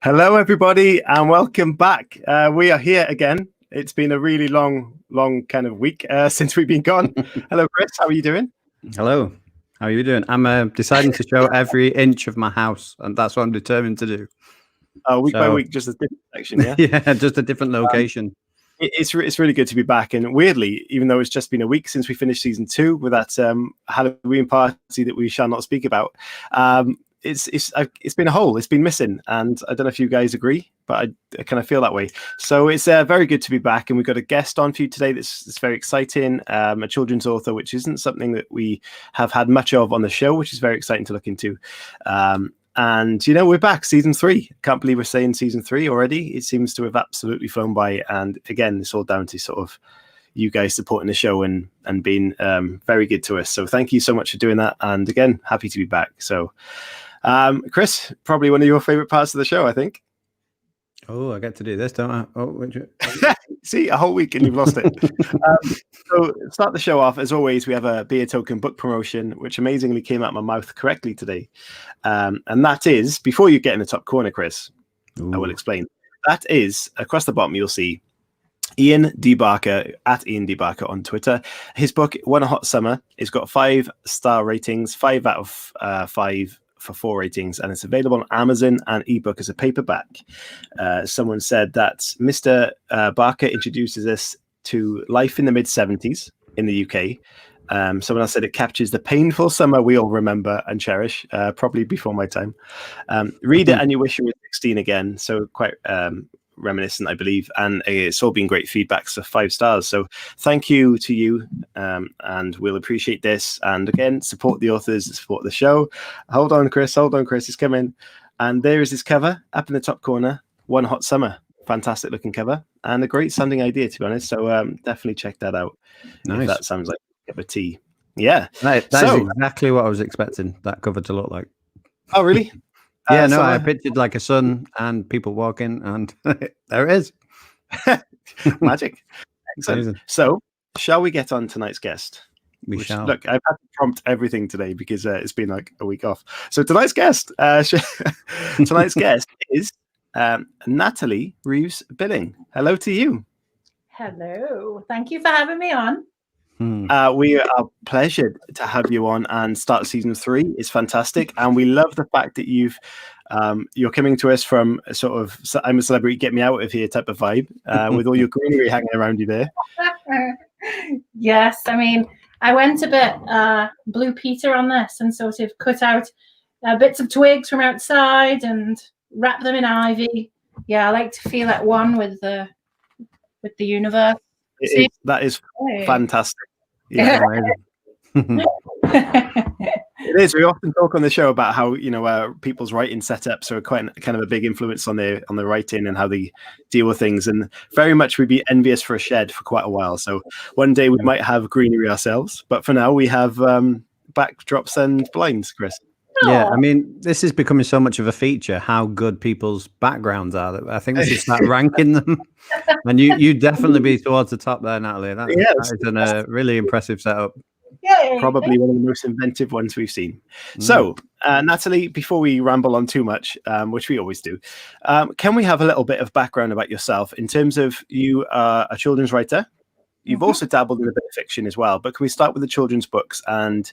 Hello, everybody, and welcome back. We are here again. It's been a really long kind of week since we've been gone. Hello, Chris. How are you doing? Hello. How are you doing? I'm deciding to show every inch of my house, and that's what I'm determined to do. Week by week, just a different section, yeah? Yeah, just a different location. It's really good to be back. And weirdly, even though it's just been a week since we finished season 2 with that Halloween party that we shall not speak about, it's been a hole. It's been missing, and I don't know if you guys agree, but I kind of feel that way. So it's very good to be back, and we've got a guest on for you today that's very exciting, a children's author, which isn't something that we have had much of on the show, which is very exciting to look into. And we're back, season 3. Can't believe we're saying season 3 already. It seems to have absolutely flown by, and again, it's all down to sort of you guys supporting the show and being very good to us. So thank you so much for doing that, and again, happy to be back. So Chris, probably one of your favorite parts of the show, I think. Oh, I get to do this, don't I? Oh, see, a whole week and you've lost it. So start the show off, as always, we have a Beer Token book promotion, which amazingly came out of my mouth correctly today. And that is, before you get in the top corner, Chris, I will explain. That is, across the bottom, you'll see Ian D. Barker, at Ian D. Barker on Twitter. His book, One Hot Summer, has got 5-star ratings, 5 out of 5 for 4 ratings, and it's available on Amazon and ebook as a paperback. Someone said that Mr. Barker introduces us to life in the mid-70s in the UK. Someone else said it captures the painful summer we all remember and cherish, probably before my time. Read it and you wish you were 16 again. So quite reminiscent, I believe, and it's all been great feedback, so 5 stars. So thank you to you, and we'll appreciate this. And again, support the authors, support the show. Hold on, Chris, it's coming. And there is his cover up in the top corner, One Hot Summer. Fantastic looking cover and a great sounding idea, to be honest. So definitely check that out. Nice. If that sounds like a cup of tea. Yeah, that is exactly what I was expecting that cover to look like. Oh, really? Yeah, no, I pictured like a sun and people walking, and there it is. Magic. Excellent. So, shall we get on tonight's guest? We shall. Look, I've had to prompt everything today because it's been like a week off. So, tonight's guest is Natalie Reeves Billing. Hello to you. Hello. Thank you for having me on. We are pleasured to have you on and start season 3. It's fantastic, and we love the fact that you're coming to us from a sort of I'm a celebrity, get me out of here type of vibe, with all your greenery hanging around you there. Yes, I mean, I went a bit Blue Peter on this and sort of cut out bits of twigs from outside and wrap them in ivy. Yeah, I like to feel at one with the universe. That is fantastic. Yeah. It is. We often talk on the show about how people's writing setups are quite kind of a big influence on their writing and how they deal with things, and very much we'd be envious for a shed for quite a while. So one day we might have greenery ourselves, but for now we have backdrops and blinds, Chris. Yeah, I mean, this is becoming so much of a feature, how good people's backgrounds are. That I think we should start ranking them. And you definitely be towards the top there, Natalie. That is a really impressive setup. Yay. Probably one of the most inventive ones we've seen. So, Natalie, before we ramble on too much, which we always do, can we have a little bit of background about yourself in terms of you are a children's writer? You've also dabbled in a bit of fiction as well, but can we start with the children's books? And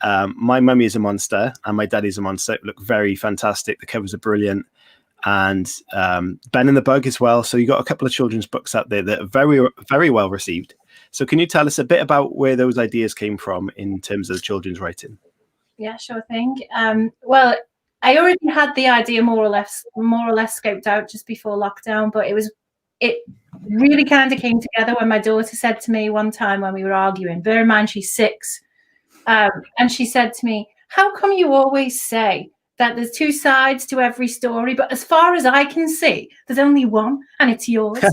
my mummy is a monster and my daddy's a monster. Look very fantastic. The covers are brilliant. And Ben and the Bug as well. So you got a couple of children's books out there that are very, very well received. So can you tell us a bit about where those ideas came from in terms of children's writing? Yeah, sure thing. Well, I already had the idea more or less scoped out just before lockdown, but it really kind of came together when my daughter said to me one time when we were arguing, bear in mind she's 6, and she said to me, "How come you always say that there's 2 sides to every story, but as far as I can see, there's only one, and it's yours?"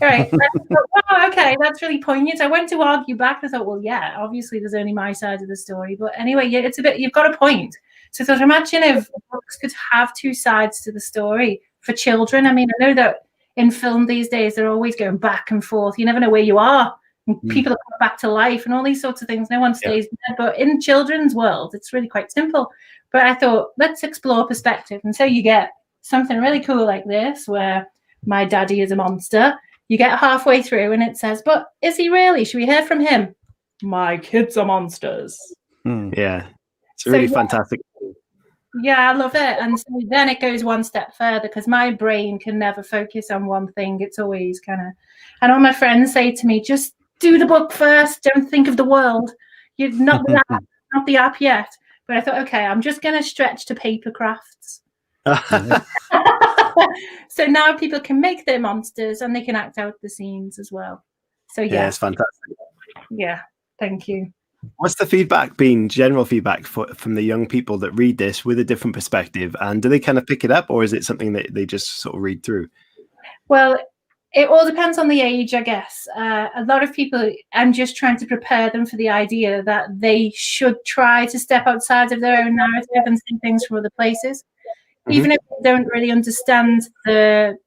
Right. Thought, wow, okay, that's really poignant. I went to argue back. I thought, well, yeah, obviously there's only my side of the story. But anyway, yeah, it's a bit, you've got a point. So I thought, imagine if books could have 2 sides to the story for children. I mean, I know that in film these days, they're always going back and forth. You never know where you are. And people are coming back to life and all these sorts of things. No one stays dead. But in children's world, it's really quite simple. But I thought, let's explore perspective. And so you get something really cool like this, where my daddy is a monster. You get halfway through and it says, but is he really? Should we hear from him? My kids are monsters. Yeah. It's really fantastic. Yeah, I love it. And so then it goes one step further, because my brain can never focus on one thing. It's always kind of, and all my friends say to me, just do the book first. Don't think of the world. You're not the app yet. But I thought, okay, I'm just going to stretch to paper crafts. So now people can make their monsters and they can act out the scenes as well. So yeah, it's fantastic. Yeah, thank you. What's the feedback been, general feedback from the young people that read this with a different perspective? And do they kind of pick it up, or is it something that they just sort of read through? Well, it all depends on the age, I guess. A lot of people, I'm just trying to prepare them for the idea that they should try to step outside of their own narrative and see things from other places. Even if they don't really understand what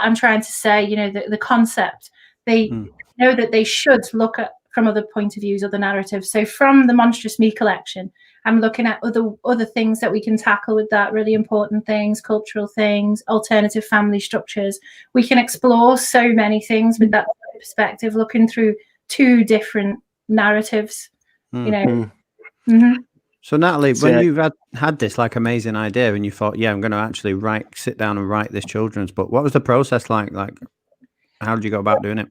I'm trying to say, the concept, they know that they should look at from other point of views, other narratives. So from the Monstrous Me collection, I'm looking at other things that we can tackle with that, really important things, cultural things, alternative family structures. We can explore so many things with that perspective, looking through two different narratives, So Natalie, when you've had this like amazing idea and you thought, I'm going to actually sit down and write this children's book, what was the process like? Like, how did you go about doing it?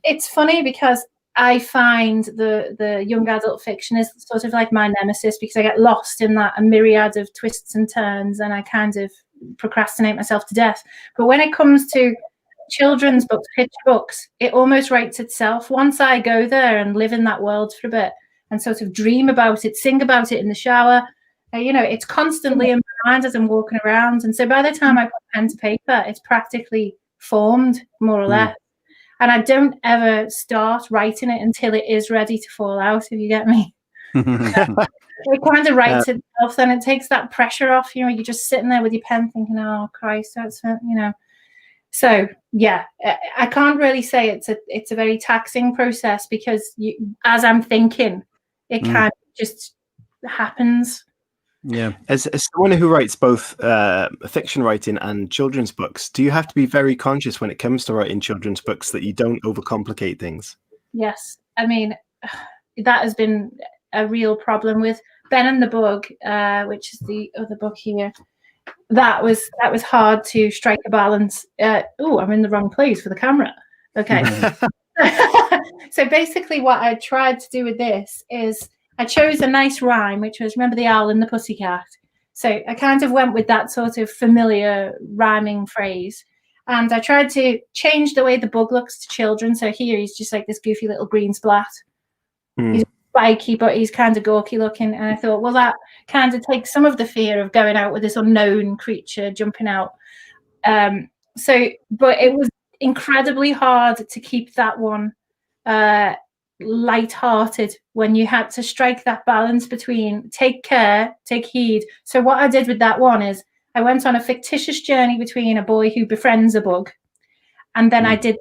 It's funny because I find the young adult fiction is sort of like my nemesis, because I get lost in that a myriad of twists and turns and I kind of procrastinate myself to death. But when it comes to children's books, picture books, it almost writes itself. Once I go there and live in that world for a bit and sort of dream about it, sing about it in the shower, it's constantly in my mind as I'm walking around. And so by the time I put pen to paper, it's practically formed, more or less. And I don't ever start writing it until it is ready to fall out, if you get me. It kind of writes itself, then it takes that pressure off. You're just sitting there with your pen thinking, oh, Christ, that's, So, yeah, I can't really say it's a very taxing process, because as I'm thinking, it kind of just happens. Yeah. As someone who writes both fiction writing and children's books, do you have to be very conscious when it comes to writing children's books that you don't overcomplicate things? Yes. I mean, that has been a real problem with Ben and the Bug, which is the other book here. That was hard to strike a balance. I'm in the wrong place for the camera. Okay. So basically what I tried to do with this is I chose a nice rhyme, which was, remember the owl and the pussycat? So I kind of went with that sort of familiar rhyming phrase. And I tried to change the way the bug looks to children. So here he's just like this goofy little green splat. He's spiky, but he's kind of gawky looking. And I thought, well, that kind of takes some of the fear of going out with this unknown creature jumping out. But it was incredibly hard to keep that one light-hearted when you had to strike that balance between take care, take heed. So what I did with that one is I went on a fictitious journey between a boy who befriends a bug, and then I did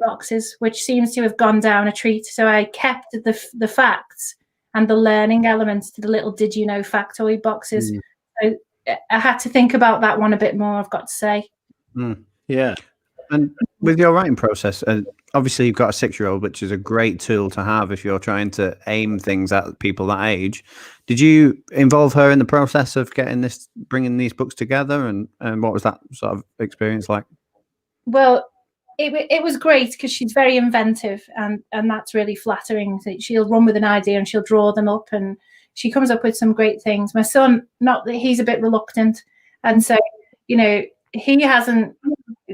boxes, which seems to have gone down a treat. So I kept the facts and the learning elements to the little did you know factoid boxes. So I had to think about that one a bit more, I've got to say. Yeah. And with your writing process, obviously you've got a 6-year-old, which is a great tool to have if you're trying to aim things at people that age. Did you involve her in the process of bringing these books together, and what was that sort of experience like? Well, it was great because she's very inventive, and that's really flattering. She'll run with an idea and she'll draw them up, and she comes up with some great things. My son, not that he's a bit reluctant, and so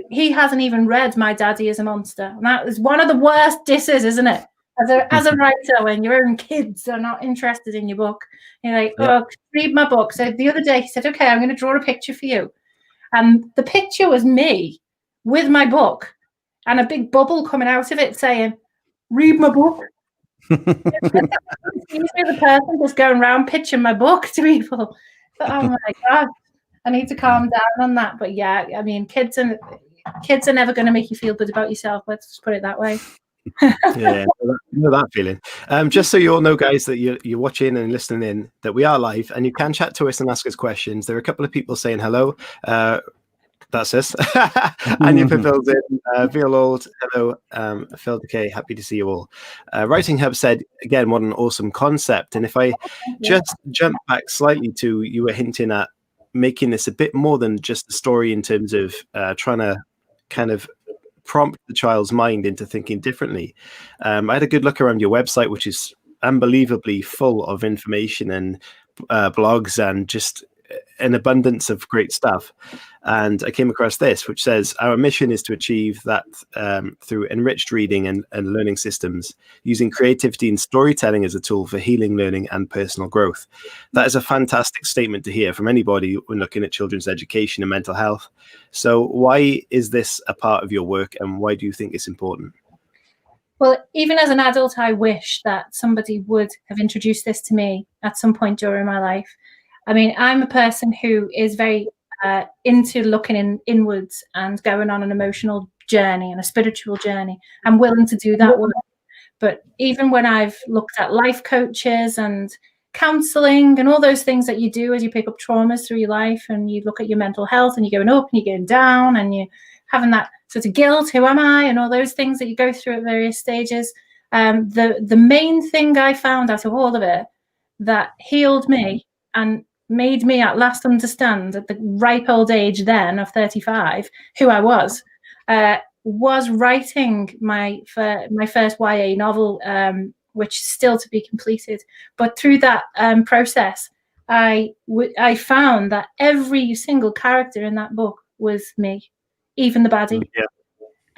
he hasn't even read My Daddy is a Monster. And that is one of the worst disses, isn't it? As a writer, when your own kids are not interested in your book, you're like, oh, read my book. So the other day he said, okay, I'm going to draw a picture for you. And the picture was me with my book and a big bubble coming out of it saying, read my book. The person just going around pitching my book to people. But, oh my God, I need to calm down on that. But yeah, I mean, kids are never going to make you feel good about yourself. Let's just put it that way. Yeah, I know that feeling. Just so you all know, guys, that you're watching and listening in, that we are live, and you can chat to us and ask us questions. There are a couple of people saying hello. That's us. Anya Pavils in, Veal Old, hello, Phil Decay, happy to see you all. Writing Hub said, again, what an awesome concept. And if I just jump back slightly to, you were hinting at making this a bit more than just a story in terms of trying to kind of prompt the child's mind into thinking differently. I had a good look around your website, which is unbelievably full of information and blogs and just an abundance of great stuff. And I came across this, which says our mission is to achieve that through enriched reading and learning systems, using creativity and storytelling as a tool for healing, learning, and personal growth. That is a fantastic statement to hear from anybody when looking at children's education and mental health. So why is this a part of your work, and why do you think it's important? Well, even as an adult, I wish that somebody would have introduced this to me at some point during my life. I mean, I'm a person who is very into looking inwards and going on an emotional journey and a spiritual journey. I'm willing to do that work. But even when I've looked at life coaches and counseling and all those things that you do as you pick up traumas through your life, and you look at your mental health and you're going up and you're going down and you're having that sort of guilt, who am I, and all those things that you go through at various stages. The main thing I found out of all of it that healed me and made me at last understand at the ripe old age then of 35 who I was writing my first YA novel, which is still to be completed. But through that process, I found that every single character in that book was me, even the baddie. Yeah.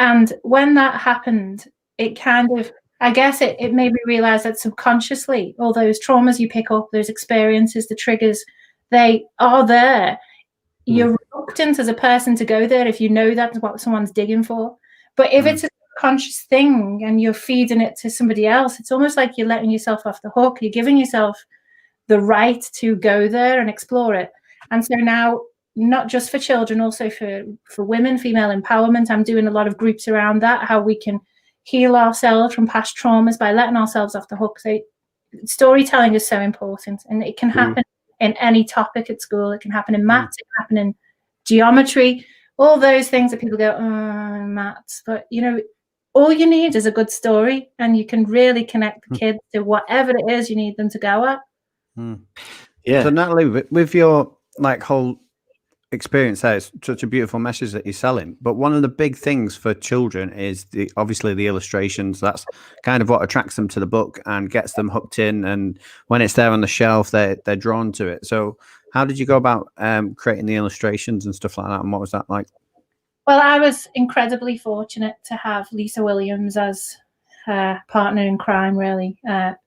And when that happened, it kind of, I guess it made me realize that subconsciously, all those traumas you pick up, those experiences, the triggers, they are there. You're reluctant as a person to go there if you know that's what someone's digging for. But if it's a conscious thing and you're feeding it to somebody else, it's almost like you're letting yourself off the hook. You're giving yourself the right to go there and explore it. And so now, not just for children, also for women, female empowerment, I'm doing a lot of groups around that, how we can heal ourselves from past traumas by letting ourselves off the hook. So storytelling is so important, and it can happen in any topic at school. It can happen in maths, it can happen in geometry, all those things that people go, oh, maths. But, you know, all you need is a good story, and you can really connect the kids to whatever it is you need them to go at. Yeah. So Natalie, with your whole experience there, it's such a beautiful message that you're selling. But one of the big things for children is obviously the illustrations. That's kind of what attracts them to the book and gets them hooked in. And when it's there on the shelf, they're drawn to it. So how did you go about creating the illustrations and stuff like that? And what was that like? Well, I was incredibly fortunate to have Lisa Williams as her partner in crime, really.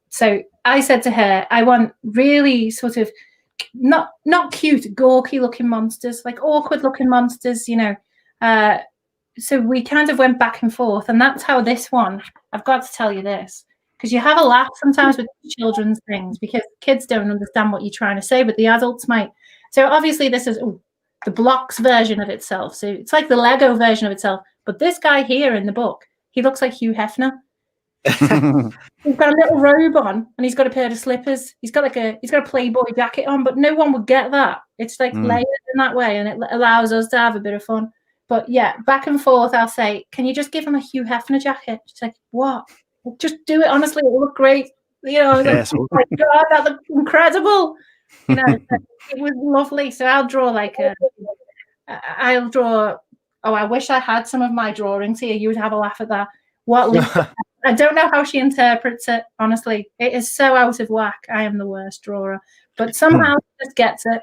So I said to her, I want really sort of not cute, gawky looking monsters, like awkward looking monsters, you know. So we kind of went back and forth, and that's how this one, I've got to tell you this, because you have a laugh sometimes with children's things because kids don't understand what you're trying to say, but the adults might. So obviously this is the blocks version of itself. So it's like the Lego version of itself. But this guy here in the book, he looks like Hugh Hefner. He's got a little robe on and he's got a pair of slippers. He's got a Playboy jacket on, but no one would get that. It's like layered in that way, and it allows us to have a bit of fun. But yeah, back and forth, I'll say, can you just give him a Hugh Hefner jacket? She's like, what? Just do it. Honestly, it will look great. You know, yes. Like, oh my God, that looks incredible. You know, it was lovely. So I'll draw I wish I had some of my drawings here. You would have a laugh at that. I don't know how she interprets it, honestly. It is so out of whack. I am the worst drawer. But somehow she just gets it.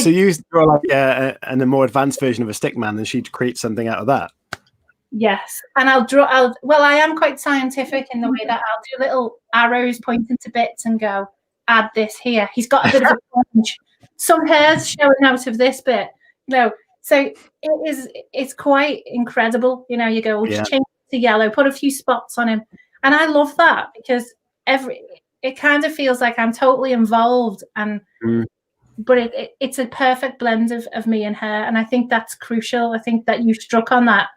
So you draw like a more advanced version of a stick man, and she'd create something out of that? Yes. And I am quite scientific in the way that I'll do little arrows pointing to bits and go, add this here. He's got a bit of a punch. Some hairs showing out of this bit. No. So it's quite incredible. You know, you go, just change to yellow, put a few spots on him. And I love that because it kind of feels like I'm totally involved, and but it's a perfect blend of me and her. And I think that's crucial. I think that you struck on that.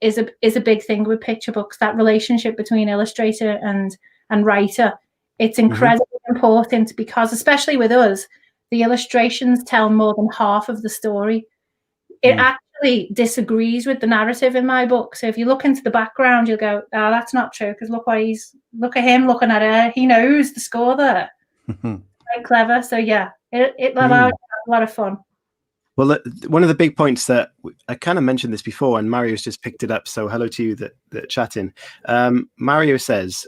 is a big thing with picture books. That relationship between illustrator and writer, it's incredibly important, because especially with us, the illustrations tell more than half of the story. It actually disagrees with the narrative in my book. So if you look into the background, you'll go, "Oh, that's not true," because look at him looking at her. He knows the score there. Very clever. So yeah, it allowed a lot of fun. Well, one of the big points that I kind of mentioned this before, and Mario's just picked it up. So hello to you that chatting. Mario says,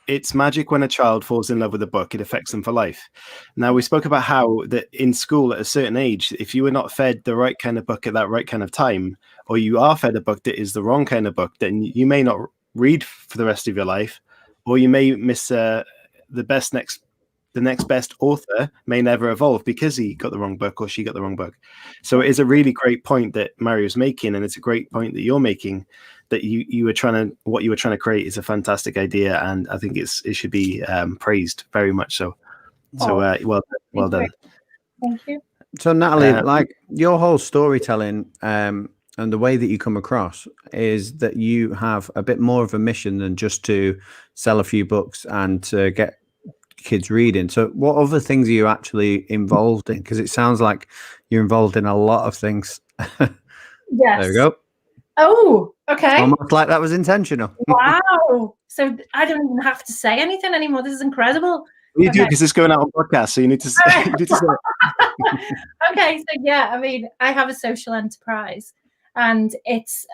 it's magic when a child falls in love with a book, it affects them for life. Now, we spoke about how that in school at a certain age, if you were not fed the right kind of book at that right kind of time, or you are fed a book that is the wrong kind of book, then you may not read for the rest of your life, or you may miss the next best author may never evolve because he got the wrong book or she got the wrong book. So it is a really great point that Mario's making, and it's a great point that you're making, that what you were trying to create is a fantastic idea, and I think it should be praised very much so. So well done. Thank you. So Natalie, like your whole storytelling and the way that you come across is that you have a bit more of a mission than just to sell a few books and to get kids reading. So what other things are you actually involved in? Because it sounds like you're involved in a lot of things. Yes. There we go. Oh, okay. It's almost like that was intentional. Wow. So I don't even have to say anything anymore. This is incredible. You do, because it's going out on podcast, so you need to say it. Okay, so yeah, I mean, I have a social enterprise, and it's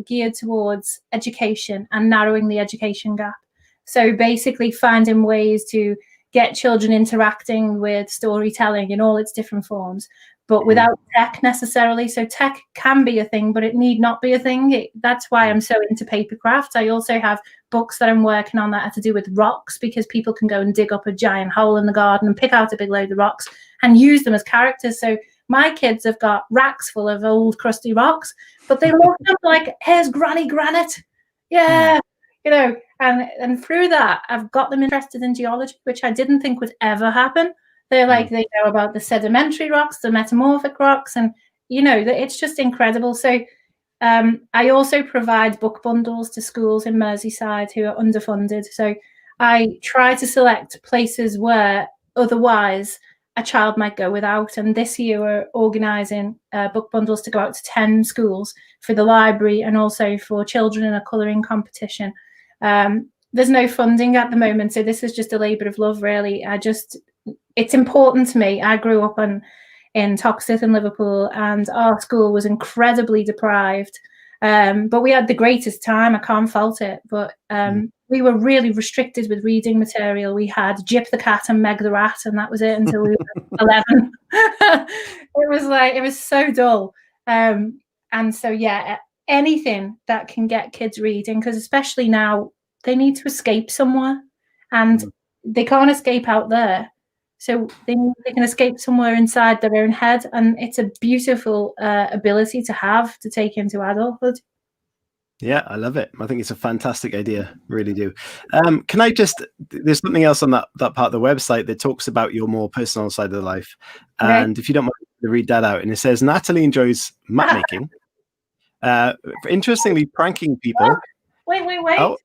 geared towards education and narrowing the education gap. So basically finding ways to get children interacting with storytelling in all its different forms, but without tech necessarily. So tech can be a thing, but it need not be a thing. That's why I'm so into paper crafts. I also have books that I'm working on that have to do with rocks, because people can go and dig up a giant hole in the garden and pick out a big load of rocks and use them as characters. So my kids have got racks full of old crusty rocks, but they love them like, here's Granny Granite. Yeah. You know, and through that, I've got them interested in geology, which I didn't think would ever happen. They're like, they know about the sedimentary rocks, the metamorphic rocks, and, you know, it's just incredible. So I also provide book bundles to schools in Merseyside who are underfunded. So I try to select places where otherwise a child might go without. And this year we're organising book bundles to go out to 10 schools for the library, and also for children in a colouring competition. There's no funding at the moment, so this is just a labour of love, really. It's important to me. I grew up in Toxteth in Liverpool, and our school was incredibly deprived, but we had the greatest time. I can't fault it, but we were really restricted with reading material. We had Jip the Cat and Meg the Rat, and that was it until we were 11. It was so dull. And so, yeah, anything that can get kids reading, because especially now they need to escape somewhere, and they can't escape out there. So they can escape somewhere inside their own head, and it's a beautiful ability to have to take into adulthood. Yeah, I love it. I think it's a fantastic idea. Really do. Can I just, there's something else on that part of the website that talks about your more personal side of life. And if you don't mind to read that out. And it says, Natalie enjoys map making. Interestingly, pranking people. Oh, wait. Oh,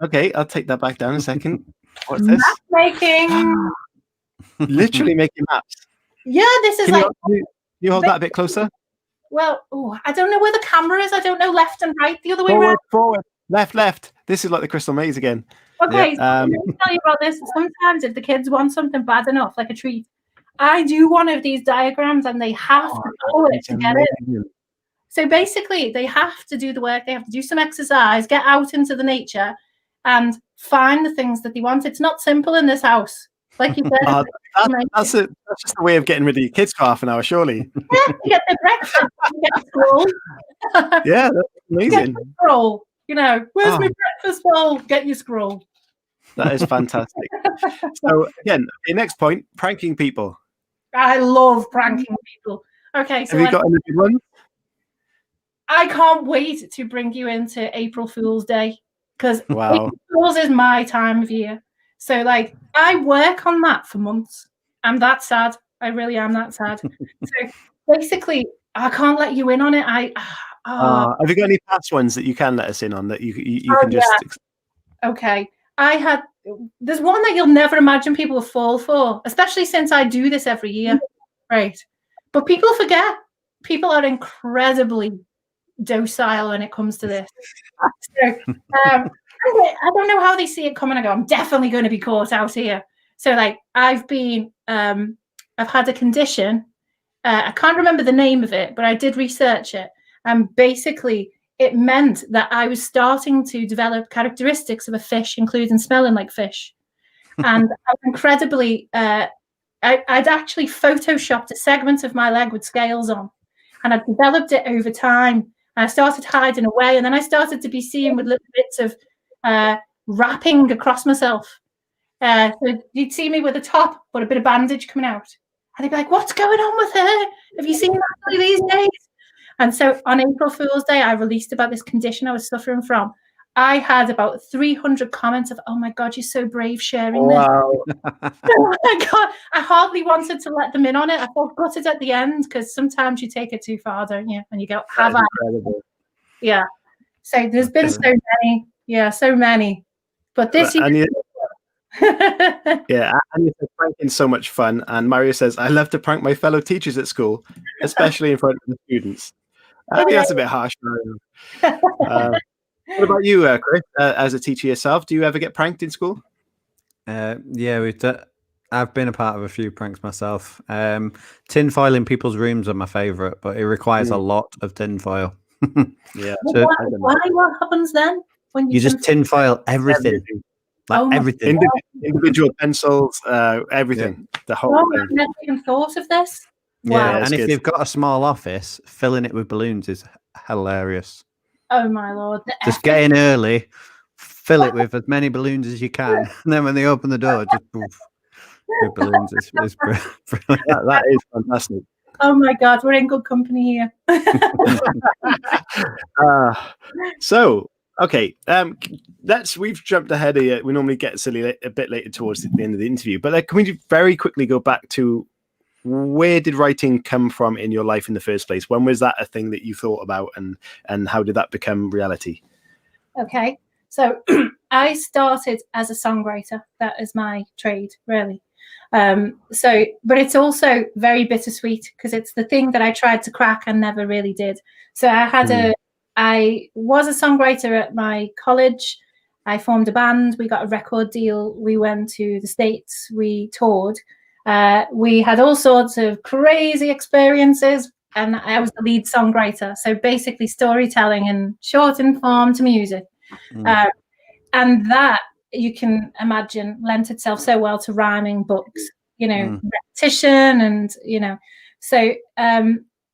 okay. I'll take that back down in a second. What's this? Map making. Literally making maps. Yeah, this is Can you hold that a bit closer? Well, I don't know where the camera is. I don't know left and right, the other way around. Forward, left. This is like the Crystal Maze again. Okay, so let me tell you about this. Sometimes if the kids want something bad enough, like a treat, I do one of these diagrams, and they have to follow it to get it. So basically, they have to do the work. They have to do some exercise, get out into the nature, and find the things that they want. It's not simple in this house. Like you said, that's just a way of getting rid of your kids for half an hour, surely. Yeah, you get their breakfast, you get a scroll. Yeah, that's amazing. Get the scroll. You know, where's my breakfast bowl? Get your scroll. That is fantastic. So again, your next point: pranking people. I love pranking people. Okay, so have you got any good ones? I can't wait to bring you into April Fool's Day, because April Fool's is my time of year. So, like, I work on that for months. I'm that sad. I really am that sad. So, basically, I can't let you in on it. Have you got any past ones that you can let us in on that you can just? Yeah. Okay, there's one that you'll never imagine people will fall for, especially since I do this every year, right? But people forget. People are incredibly docile when it comes to this. So, I don't know how they see it coming. I go, I'm definitely going to be caught out here. So, like, I've had a condition. I can't remember the name of it, but I did research it. And basically, it meant that I was starting to develop characteristics of a fish, including smelling like fish. And I was incredibly, I'd actually photoshopped a segment of my leg with scales on, and I developed it over time. I started hiding away, and then I started to be seen with little bits of wrapping across myself. So you'd see me with a top, but a bit of bandage coming out. And they'd be like, what's going on with her? Have you seen Natalie these days? And so on April Fool's Day, I released about this condition I was suffering from. I had about 300 comments of, oh my God, you're so brave sharing this. Oh my God, I hardly wanted to let them in on it. I felt gutted at the end because sometimes you take it too far, don't you? And you go, have I? Incredible. Yeah. So there's been so many. Yeah, so many. But this year. Yeah, and you said pranking's so much fun. And Mario says, I love to prank my fellow teachers at school, especially in front of the students. I think that's a bit harsh. What about you, Chris? As a teacher yourself, do you ever get pranked in school? Yeah, I've been a part of a few pranks myself. Tinfoil in people's rooms are my favourite, but it requires a lot of tinfoil. Yeah. So, what happens then when you just tinfoil everything? Like everything, individual pencils, everything, the whole thing. I've never even thought of this. Yeah, wow. And if you've got a small office, filling it with balloons is hilarious. Oh my Lord! Just get in early, fill it with as many balloons as you can, and then when they open the door, just poof, with balloons. It's brilliant. That is fantastic. Oh my God, we're in good company here. So. Okay, we've jumped ahead here. We normally get silly a bit later towards the end of the interview, but can we very quickly go back to where did writing come from in your life in the first place? When was that a thing that you thought about, and how did that become reality? Okay, so I started as a songwriter. That is my trade, really. But it's also very bittersweet because it's the thing that I tried to crack and never really did. So I was a songwriter at my college. I formed a band. We got a record deal. We went to the States. We toured. We had all sorts of crazy experiences, and I was the lead songwriter. So basically storytelling and shortened form to music. And that, you can imagine, lent itself so well to rhyming books, repetition and, So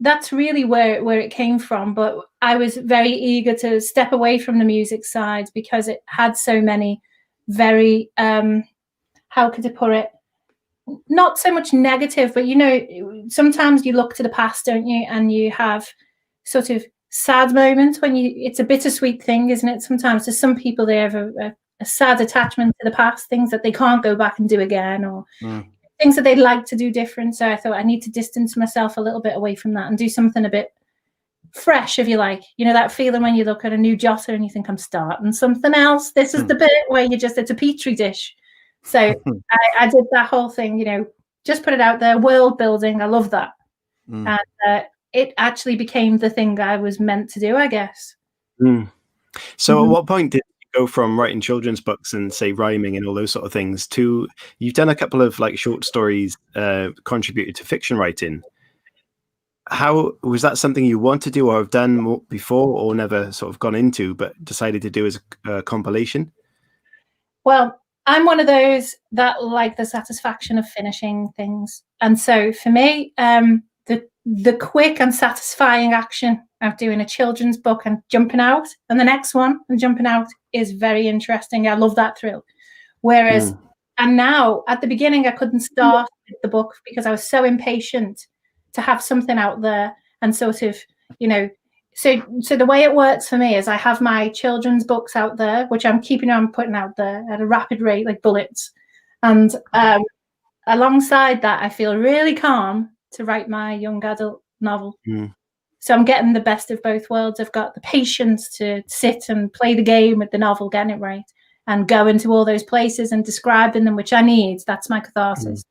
that's really where it came from. But I was very eager to step away from the music side because it had so many very, how could I put it? Not so much negative, but, sometimes you look to the past, don't you? And you have sort of sad moments when it's a bittersweet thing, isn't it? Sometimes to some people, they have a sad attachment to the past, things that they can't go back and do again, or things that they'd like to do different. So I thought I need to distance myself a little bit away from that and do something a bit fresh, if you like. That feeling when you look at a new jotter and you think, I'm starting something else. This is the bit where it's a petri dish. So I did that whole thing, just put it out there, world building. I love that. And it actually became the thing I was meant to do, I guess. So at what point did you go from writing children's books and, say, rhyming and all those sort of things to you've done a couple of short stories contributed to fiction writing? How was that something you want to do or have done more before or never sort of gone into but decided to do as a compilation? Well, I'm one of those that like the satisfaction of finishing things. And so for me, the quick and satisfying action of doing a children's book and jumping out and the next one and jumping out is very interesting. I love that thrill. Whereas, and now at the beginning, I couldn't start with the book because I was so impatient to have something out there and sort of, so the way it works for me is I have my children's books out there, which I'm keeping on putting out there at a rapid rate, like bullets. And alongside that, I feel really calm to write my young adult novel. So I'm getting the best of both worlds. I've got the patience to sit and play the game with the novel, getting it right, and go into all those places and describing them, which I need. That's my catharsis.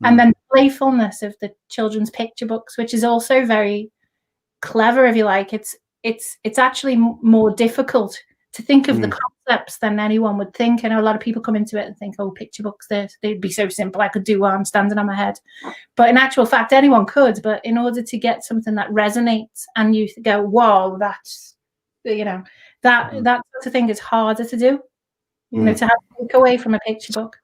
And then the playfulness of the children's picture books, which is also very clever, if you like. It's actually more difficult to think of the concepts than anyone would think. I know a lot of people come into it and think, oh, picture books, they'd be so simple. I could do while I'm standing on my head. But in actual fact, anyone could. But in order to get something that resonates and you go, whoa, that's, that sort of thing is harder to do, to have to take away from a picture book.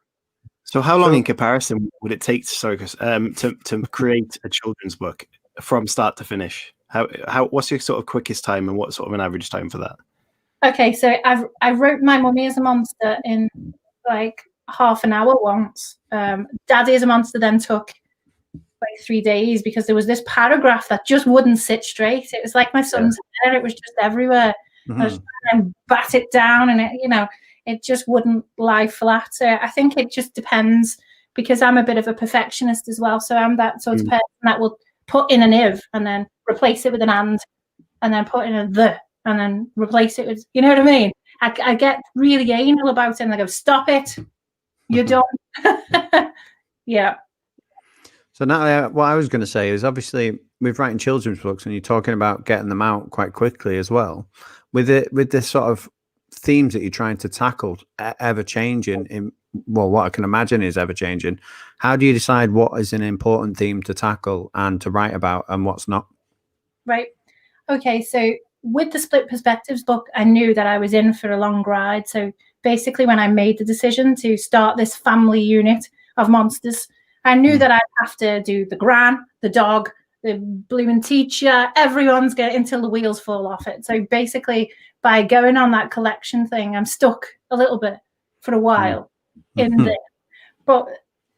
So how long in comparison would it take to create a children's book from start to finish? What's your sort of quickest time and what sort of an average time for that? Okay, so I wrote My Mummy is a Monster in like half an hour once. Daddy is a Monster then took like 3 days because there was this paragraph that just wouldn't sit straight. It was like my son's hair, it was just everywhere. I was trying to bat it down and it just wouldn't lie flat. So I think it just depends, because I'm a bit of a perfectionist as well. So I'm that sort of person that will put in an if and then replace it with an and then put in a the and then replace it with, you know what I mean? I get really anal about it and I go, stop it, you're done. Yeah. So Natalie, what I was going to say is, obviously with writing children's books and you're talking about getting them out quite quickly as well, with this sort of themes that you're trying to tackle ever changing in what I can imagine is ever changing, how do you decide what is an important theme to tackle and to write about and what's not? Right. Okay, so with the Split Perspectives book, I knew that I was in for a long ride. So basically when I made the decision to start this family unit of monsters, I knew that I'd have to do the gran, the dog, the blooming teacher, everyone's getting until the wheels fall off it. So basically by going on that collection thing, I'm stuck a little bit for a while in there. But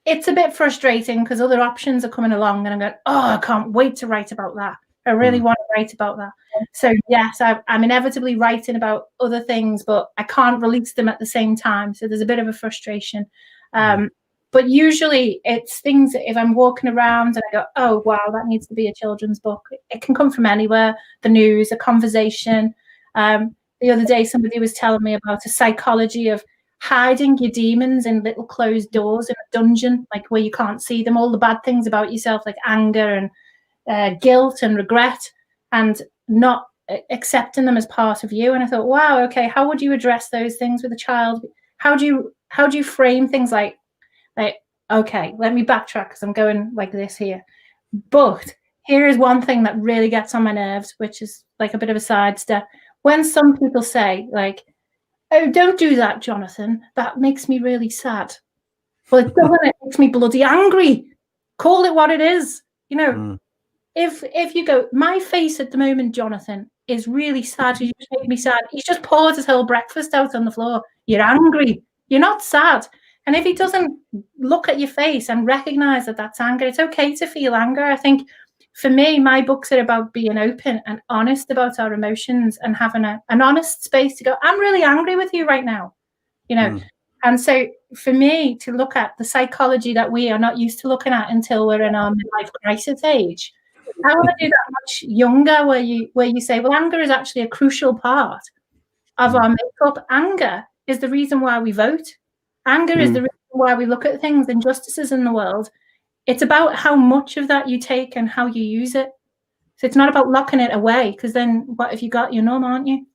it's a bit frustrating because other options are coming along and I'm going, oh, I can't wait to write about that. I really want to write about that. So yes, I'm inevitably writing about other things, but I can't release them at the same time. So there's a bit of a frustration. But usually it's things that if I'm walking around and I go, oh, wow, that needs to be a children's book. It can come from anywhere, the news, a conversation. The other day, somebody was telling me about a psychology of hiding your demons in little closed doors in a dungeon, like where you can't see them, all the bad things about yourself, like anger and guilt and regret, and not accepting them as part of you. And I thought, wow, okay, how would you address those things with a child? How do you frame things like, okay, let me backtrack because I'm going like this here. But here is one thing that really gets on my nerves, which is like a bit of a sidestep. When some people say like, oh, don't do that, Jonathan, that makes me really sad. Well, it doesn't. It makes me bloody angry. Call it what it is. If you go, my face at the moment, Jonathan, is really sad. You just make me sad. He's just poured his whole breakfast out on the floor. You're angry. You're not sad. And if he doesn't look at your face and recognize that that's anger, it's okay to feel anger. I think for me, my books are about being open and honest about our emotions and having an honest space to go, I'm really angry with you right now, And so for me to look at the psychology that we are not used to looking at until we're in our midlife crisis age, I want to do that much younger, where you say, well, anger is actually a crucial part of our makeup. Anger is the reason why we vote. Anger is the reason why we look at things, injustices in the world. It's about how much of that you take and how you use it. So it's not about locking it away, because then what if you got your numb, aren't you?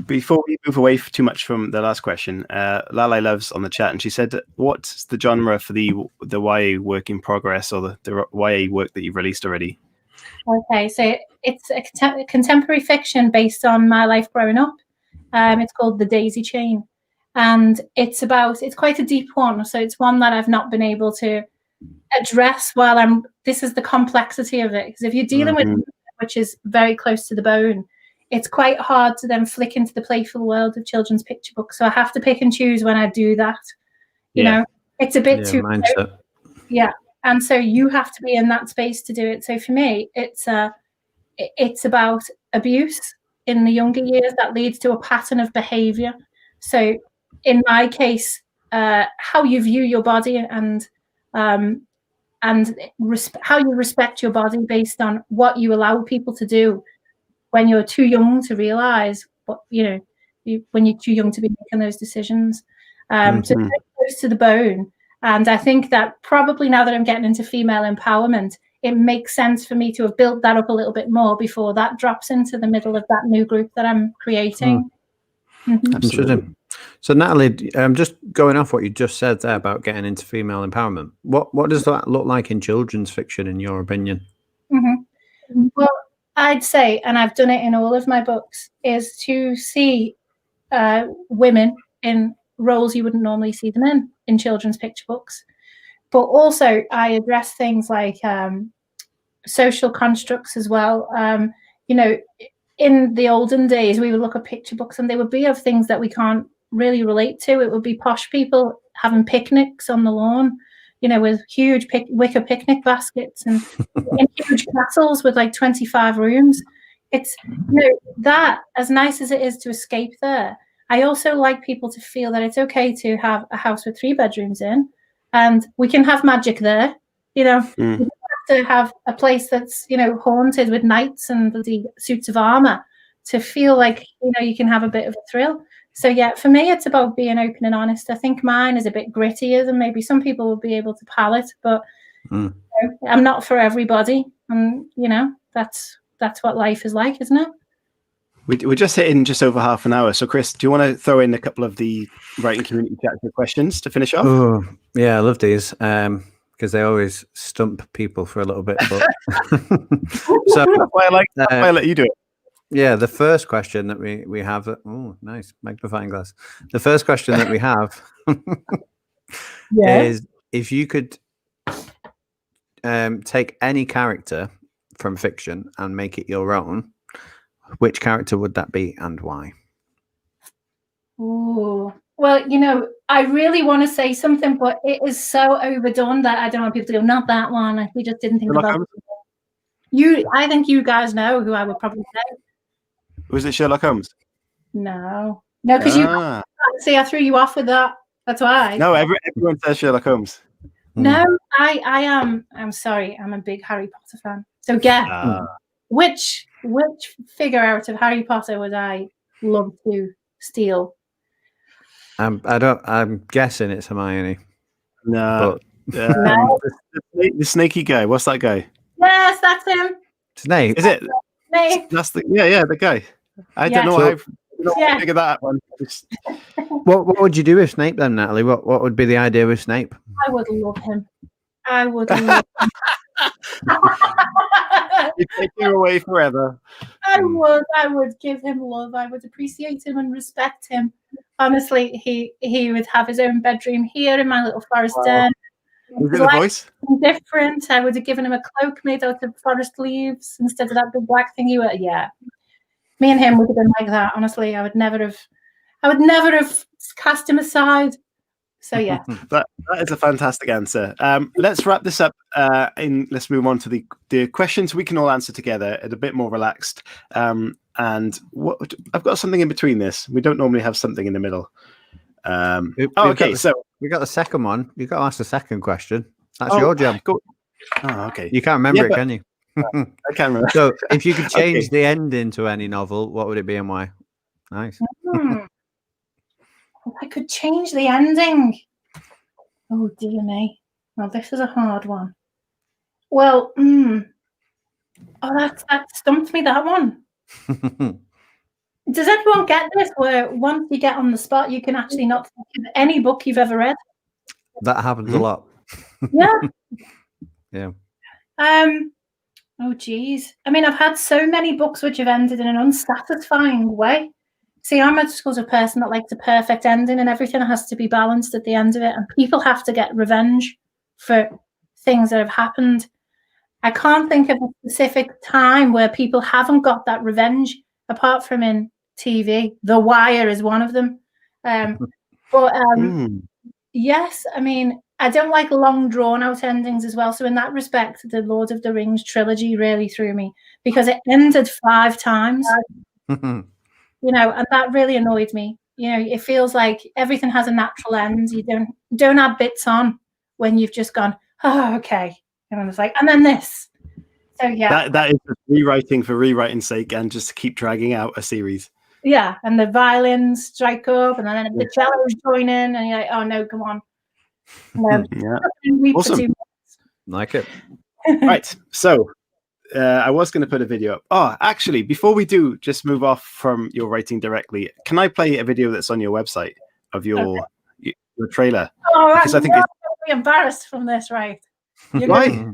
Before we move away too much from the last question, Lala loves on the chat, and she said, what's the genre for the YA work in progress, or the YA work that you've released already? Okay, so it's a contemporary fiction based on my life growing up. It's called The Daisy Chain, and it's quite a deep one. So it's one that I've not been able to address while this is the complexity of it. Because if you're dealing with it, which is very close to the bone, it's quite hard to then flick into the playful world of children's picture books. So I have to pick and choose when I do that. You know, it's a bit too mindset. Yeah. And so you have to be in that space to do it. So for me, it's about abuse in the younger years that leads to a pattern of behavior. So in my case, how you view your body and and how you respect your body based on what you allow people to do when you're too young to realize what, when you're too young to be making those decisions. So it's very close to the bone. And I think that probably now that I'm getting into female empowerment, it makes sense for me to have built that up a little bit more before that drops into the middle of that new group that I'm creating. Absolutely. So Natalie, just going off what you just said there about getting into female empowerment, what does that look like in children's fiction, in your opinion? Well, I'd say, and I've done it in all of my books, is to see women in roles you wouldn't normally see them in children's picture books. But also I address things like social constructs as well. In the olden days, we would look at picture books and they would be of things that we can't really relate to. It would be posh people having picnics on the lawn, with huge wicker picnic baskets and in huge castles with like 25 rooms. It's, that, as nice as it is to escape there, I also like people to feel that it's okay to have a house with 3 bedrooms in, and we can have magic there. We don't have to have a place that's, haunted with knights and the suits of armor to feel like, you can have a bit of a thrill. So yeah, for me, it's about being open and honest. I think mine is a bit grittier than maybe some people will be able to palate, but I'm not for everybody. And, that's what life is like, isn't it? We're just hitting just over half an hour. So, Chris, do you want to throw in a couple of the writing community chapter questions to finish off? Oh, yeah, I love these because they always stump people for a little bit. But so that's why I let you do it. Yeah, the first question that we have. Oh, nice magnifying glass. The first question that we have is if you could take any character from fiction and make it your own, which character would that be and why? Oh, well, I really want to say something, but it is so overdone that I don't want people to go, not that one. We just didn't think about it. I think you guys know who I would probably say. Was it Sherlock Holmes? No, because see, I threw you off with that. That's why. No, everyone says Sherlock Holmes. No, I am. I'm sorry. I'm a big Harry Potter fan. So which figure out of Harry Potter would I love to steal? I'm guessing it's Hermione. No. The snaky guy. What's that guy? Yes, that's him. Snape. Is it? Snape. That's the guy. I don't know how I figured that one. What would you do with Snape then, Natalie? What would be the idea with Snape? I would love him. I would love him. You'd take him away forever. I would give him love. I would appreciate him and respect him. Honestly, he would have his own bedroom here in my little forest den. Is it the voice? Different. I would have given him a cloak made out of forest leaves instead of that big black thing you were. Yeah. Me and him would have been like that. Honestly, I would never have cast him aside. So yeah, that is a fantastic answer. Let's wrap this up. Let's move on to the questions we can all answer together at a bit more relaxed. And I've got something in between this. We don't normally have something in the middle. Okay, so we got the second one. You got to ask the second question. That's your job. Cool. Oh, okay. You can't remember it, can you? I can't remember. So, if you could change the ending to any novel, what would it be and why? Nice. If I could change the ending. Oh dear me. Well, this is a hard one. Well, that stumped me, that one. Does everyone get this, where once you get on the spot, you can actually not think of any book you've ever read? That happens a lot. Yeah. Yeah. Oh, geez. I mean, I've had so many books which have ended in an unsatisfying way. See, I'm a sort of person that likes a perfect ending, and everything has to be balanced at the end of it, and people have to get revenge for things that have happened. I can't think of a specific time where people haven't got that revenge, apart from in TV. The Wire is one of them. Yes, I mean, I don't like long drawn-out endings as well. So in that respect, the Lord of the Rings trilogy really threw me, because it ended 5 times. And that really annoyed me. It feels like everything has a natural end. You don't add bits on when you've just gone, oh, okay, And I was like, and then this. So yeah, that is rewriting for rewriting's sake, and just to keep dragging out a series. Yeah, and the violins strike up, and then the cellos join in, and you're like, oh no, come on. No, yeah, awesome. Like it. Right, so I was going to put a video up. Oh, actually, before we do, just move off from your writing directly. Can I play a video that's on your website of your trailer? Oh, because I think I'm be embarrassed from this, right? Why?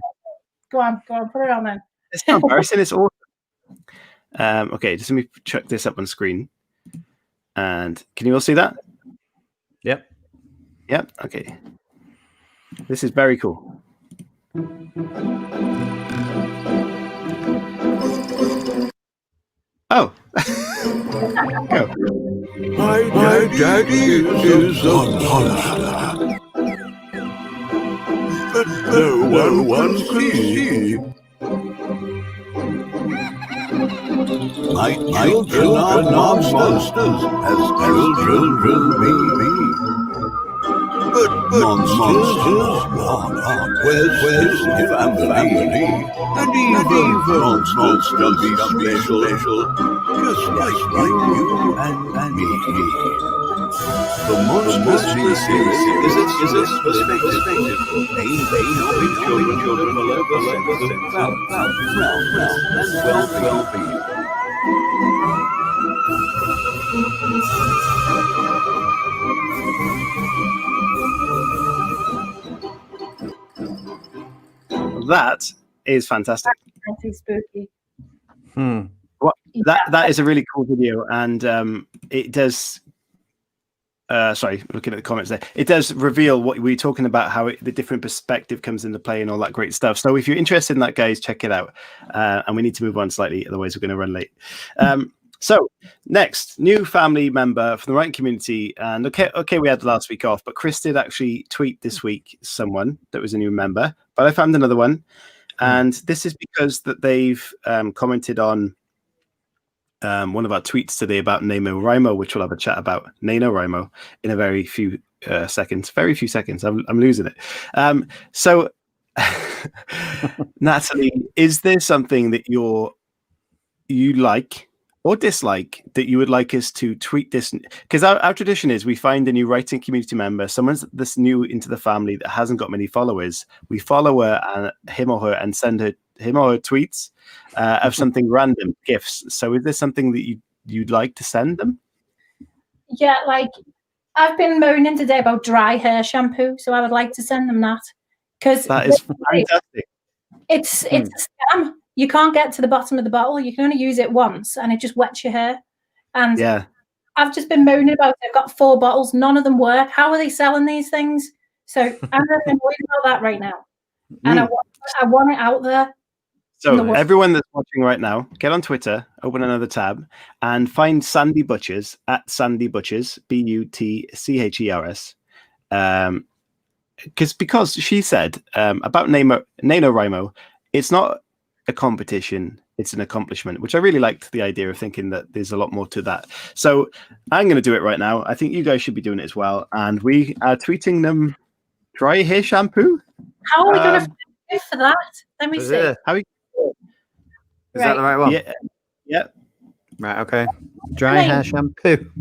Go on, put it on then. It's not embarrassing. It's awesome. Okay, just let me check this up on screen. And can you all see that? Yep. Yep. Okay. This is very cool. Oh. Go. My daddy is a monster, but no one can see. My children are monsters, as children will be. But monsters where's his family? And even monsters can be special, just like you and me. The Monstrous Me series is a perspective. Pain, children will ever and well-being. That is fantastic. That's spooky. Well, that is a really cool video, and it does. Sorry, looking at the comments there. It does reveal what we were talking about, how the different perspective comes into play and all that great stuff. So if you're interested in that, guys, check it out. And we need to move on slightly, otherwise we're going to run late. So next, new family member from the writing community. And okay, we had the last week off, but Chris did actually tweet this week someone that was a new member. But I found another one, and this is because that they've commented on one of our tweets today about NaNoWriMo, which we'll have a chat about NaNoWriMo in a very few seconds. Very few seconds. I'm losing it. So, Natalie, is there something that you like or dislike that you would like us to tweet this? Because our tradition is we find a new writing community member, someone's that's new into the family that hasn't got many followers. We follow her, him or her, and send him or her tweets of something random, gifts. So is there something that you'd like to send them? Yeah, like I've been moaning today about dry hair shampoo, so I would like to send them that, because that is fantastic. It's a scam. You can't get to the bottom of the bottle. You can only use it once, and it just wets your hair. And yeah, I've just been moaning about it. I've got 4 bottles. None of them work. How are they selling these things? So I'm really annoyed about that right now. And I want it out there. So everyone that's watching right now, get on Twitter, open another tab, and find Sandy Butchers at Sandy Butchers, BUTCHERS. Because she said about NaNoWriMo, it's not a competition, it's an accomplishment, which I really liked the idea of thinking that there's a lot more to that. So I'm going to do it right now. I think you guys should be doing it as well. And we are tweeting them dry hair shampoo. How are we going to go for that? Let me see. Is that the right one? Yeah. Right, okay. Dry hair shampoo.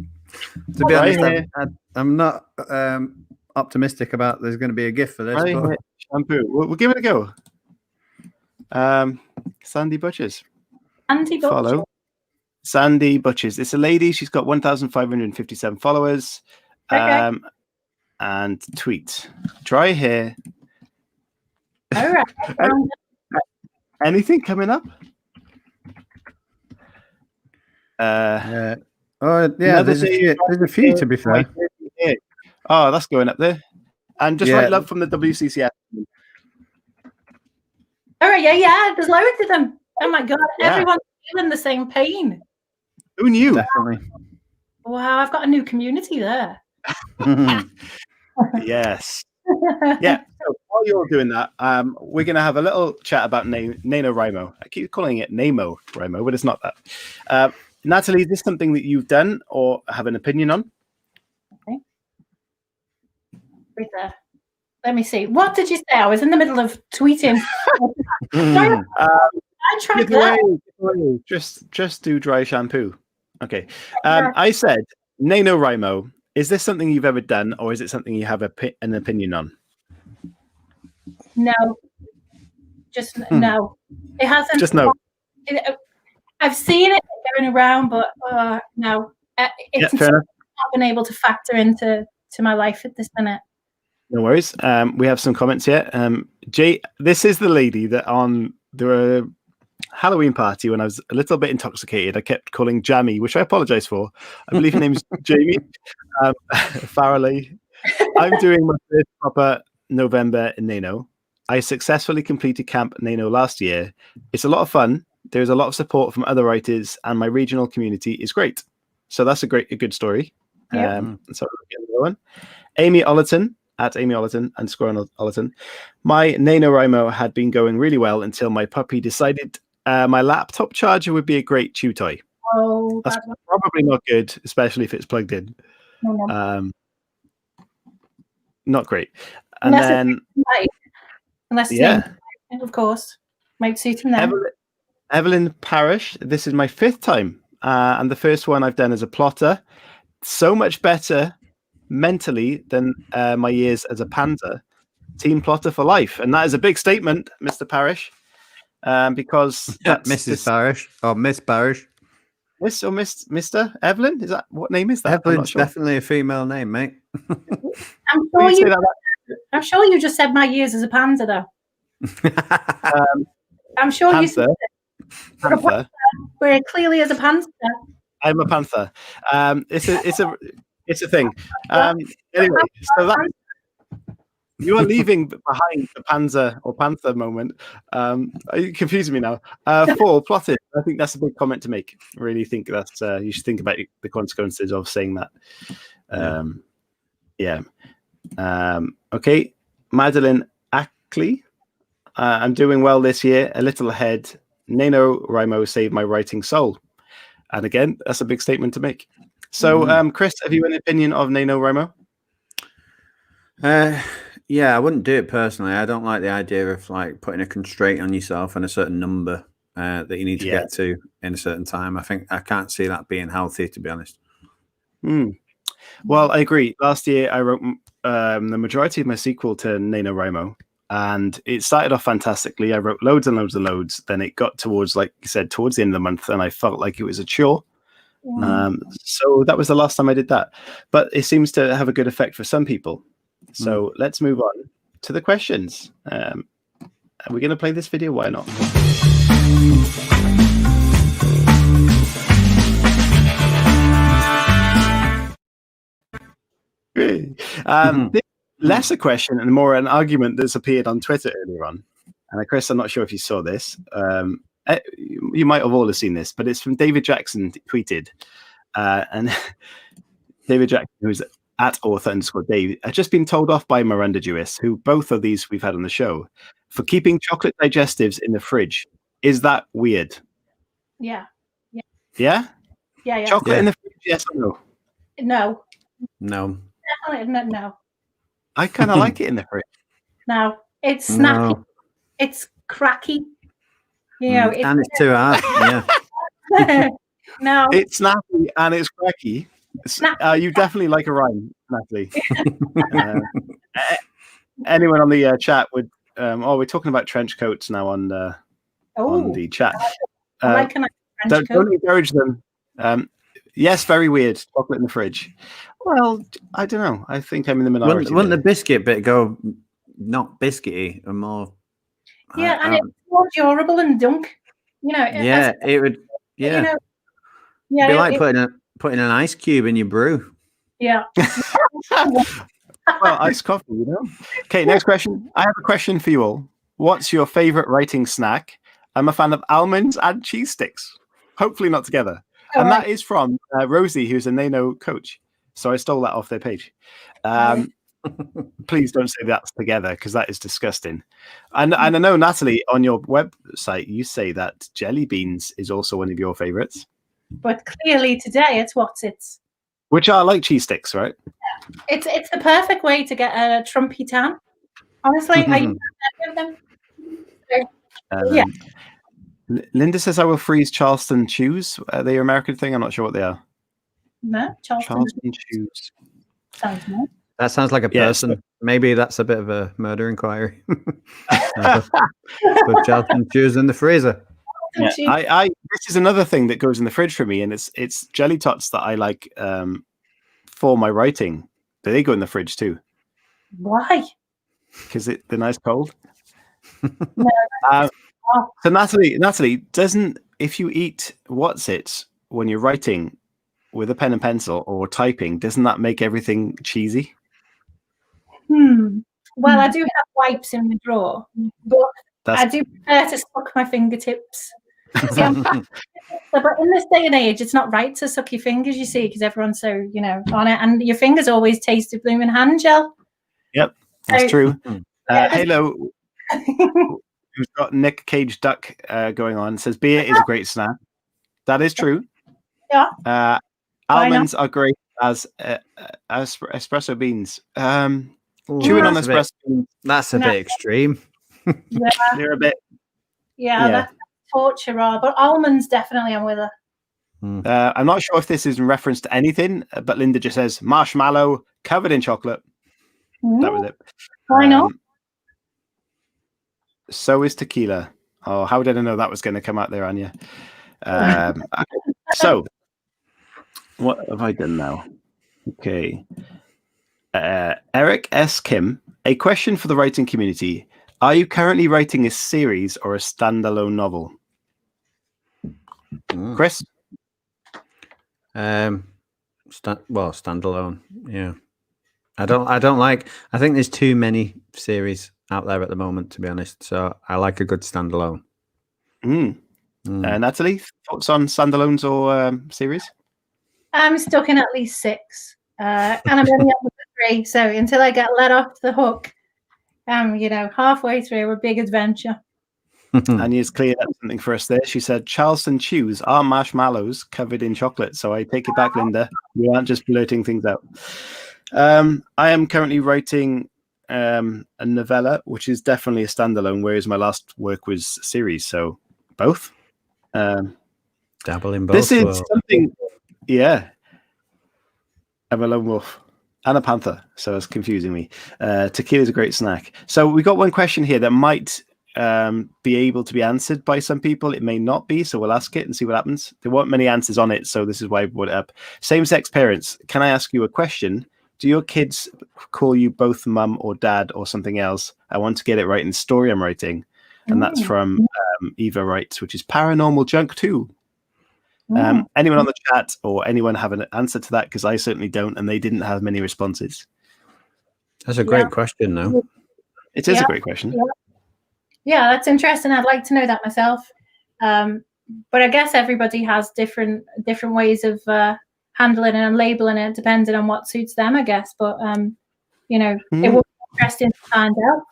To be honest, I'm not optimistic about there's going to be a gift for this. Dry hair shampoo. We'll give it a go. Sandy Butchers. Follow Sandy Butchers. It's a lady. She's got 1,557 followers. Okay. And tweet dry hair. All right. Anything coming up? Yeah, there's a few to be fair. Oh, that's going up there. And just like love from the WCCS. All right, yeah. There's loads of them. Oh my god, everyone's feeling the same pain. Who knew? Definitely. Wow, I've got a new community there. Yes. Yeah. So while you're doing that, we're going to have a little chat about NaNoWriMo. I keep calling it NaMoWriMo, but it's not that. Natalie, is this something that you've done or have an opinion on? Okay. Right there. Let me see. What did you say? I was in the middle of tweeting. I tried that. Just do dry shampoo. Okay. I said, NaNoWriMo, is this something you've ever done, or is it something you have an opinion on? No. Just no. It hasn't. Just no. I've seen it going around, but no. It's not been able to factor into my life at this minute. No worries. We have some comments here. Jay, this is the lady that on the Halloween party, when I was a little bit intoxicated, I kept calling Jamie, which I apologize for. I believe her name's Jamie Farrelly. I'm doing my first proper November in Nano. I successfully completed Camp Nano last year. It's a lot of fun. There's a lot of support from other writers, and my regional community is great. So that's a good story. Yep. So another one. Amy Ollerton, at Amy Ollerton, _Ollerton. My NaNoWriMo had been going really well until my puppy decided my laptop charger would be a great chew toy. Oh, that's probably not good, especially if it's plugged in. No. Not great. And unless of course, might suit him then. Evelyn Parish. This is my 5th time, and the first one I've done as a plotter. So much better mentally than my years as a panzer. Team plotter for life, and that is a big statement, Mr. Parish, because that's Mrs. Parish or Miss Parish. Miss or Mr. Evelyn? Is that what name is that? Evelyn's definitely a female name, mate. I'm sure you just said my years as a panzer, though. I'm sure you said Panther. We're clearly as a panther. I'm a panther. It's a thing. Anyway, so that you are leaving behind the panzer or panther moment. You confusing me now. 4 plotted. I think that's a big comment to make. I really think that's you should think about the consequences of saying that. Okay, Madeline Ackley. I'm doing well this year. A little ahead. NaNoWriMo saved my writing soul. And again, that's a big statement to make. So, Chris, have you an opinion of NaNoWriMo? Yeah, I wouldn't do it personally. I don't like the idea of like putting a constraint on yourself and a certain number that you need to get to in a certain time. I can't see that being healthy, to be honest. Well, I agree. Last year, I wrote the majority of my sequel to NaNoWriMo, and it started off fantastically. I wrote loads and loads and loads. Then it got towards, like you said, towards the end of the month, and I felt like it was a chore. So that was the last time I did that. But it seems to have a good effect for some people. So let's move on to the questions. Are we going to play this video? Why not? Less a question and more an argument that's appeared on Twitter earlier on. And Chris, I'm not sure if you saw this. You might have all seen this, but it's from David Jackson tweeted. And David Jackson, who's at author_Dave, had just been told off by Miranda Jewis, who both of these we've had on the show, for keeping chocolate digestives in the fridge. Is that weird? Yeah. Yeah? Yeah. Chocolate in the fridge, yes or no? No. Definitely no. I kind of like it in the fridge. No. It's snappy. No. It's cracky. You know, and it's too hard. Yeah. No. It's snappy and it's cracky. You definitely like a rhyme, Natalie. Anyone on the chat would. We're talking about trench coats now on the chat. I like a nice trench coat. Don't encourage them. Yes, very weird. Chocolate in the fridge. Well, I don't know. I think I'm in the minority. Wouldn't the biscuit bit go not biscuity and more? Yeah, and it's more durable and dunk. You know. Yeah, it would. Yeah. You know, it'd be like putting an ice cube in your brew. Yeah. Well, iced coffee, you know. Okay, next question. I have a question for you all. What's your favorite writing snack? I'm a fan of almonds and cheese sticks. Hopefully not together. And that is from Rosie, who's a Nano coach. So I stole that off their page. Please don't say that's together, because that is disgusting. And I know, Natalie, on your website, you say that jelly beans is also one of your favorites. But clearly today it's which are like cheese sticks, right? Yeah. It's the perfect way to get a Trumpy tan. Honestly, I use any of them. So, yeah. Linda says, I will freeze Charleston Chews. Are they an American thing? I'm not sure what they are. No, Charleston Chews. sounds nice. That sounds like a person. Yes. Maybe that's a bit of a murder inquiry. Put Charleston Chews in the freezer. Yeah. This is another thing that goes in the fridge for me, and it's jelly tots that I like for my writing. But they go in the fridge too. Why? Because they're nice cold. No. So Natalie, doesn't, if you eat when you're writing with a pen and pencil or typing, doesn't that make everything cheesy? Well, I do have wipes in the drawer, but I do prefer to suck my fingertips. See, but in this day and age, it's not right to suck your fingers, you see, because everyone's so, on it, and your fingers always taste of blooming hand gel. Yep, that's true. Halo, who's got Nick Cage Duck going on, says beer is a great snack. That is true. Yeah. Almonds are great as espresso beans. Chewing on espresso beans. That's a bit extreme. Yeah. They're a bit. Yeah, that's torture, but almonds definitely I'm with her. I'm not sure if this is in reference to anything, but Linda just says marshmallow covered in chocolate. That was it. Why not? So is tequila. Oh, how did I know that was going to come out there, Anya? So, what have I done now? Okay. Eric S. Kim, a question for the writing community. Are you currently writing a series or a standalone novel? Chris? Standalone. Yeah. I think there's too many series out there at the moment, to be honest. So I like a good standalone. Natalie, thoughts on standalones or series? I'm stuck in at least 6. And I'm only on number 3. So until I get let off the hook, halfway through a big adventure. Anya's cleared up something for us there. She said, Charleston Chews are marshmallows covered in chocolate. So I take it back, Linda. You aren't just blurting things out. I am currently writing a novella, which is definitely a standalone, whereas my last work was a series. So both. Dabble in both. This is something, I'm a lone wolf and a panther, so it's confusing me. Tequila is a great snack. So we got one question here that might be able to be answered by some people. It may not be, so we'll ask it and see what happens. There weren't many answers on it, so this is why I brought it up. Same-sex parents, can I ask you a question? Do your kids call you both mum or dad or something else? I want to get it right in the story I'm writing. And that's from Eva Wright, which is Paranormal Junk 2. Anyone on the chat or anyone have an answer to that? Because I certainly don't, and they didn't have many responses. That's a great question, though. It is a great question. Yeah, that's interesting. I'd like to know that myself. But I guess everybody has different ways of handling and labeling it, depending on what suits them, I guess. But it will be interesting to find out.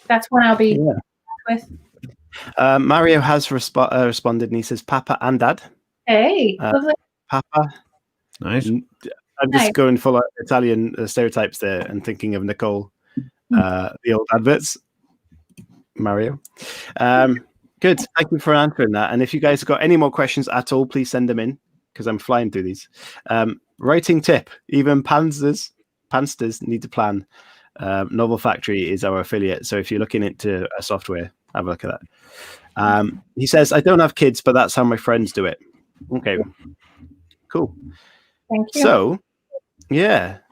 That's one I'll be with. Mario has responded, and he says Papa and Dad. Hey, lovely. Papa. Nice. I'm just going full Italian stereotypes there and thinking of Nicole, the old adverts. Mario. Good. Thank you for answering that. And if you guys have got any more questions at all, please send them in, because I'm flying through these. Writing tip: even pansters need to plan. Novel Factory is our affiliate, so if you're looking into a software, have a look at that. He says, I don't have kids, but that's how my friends do it. Okay, cool. Thank you.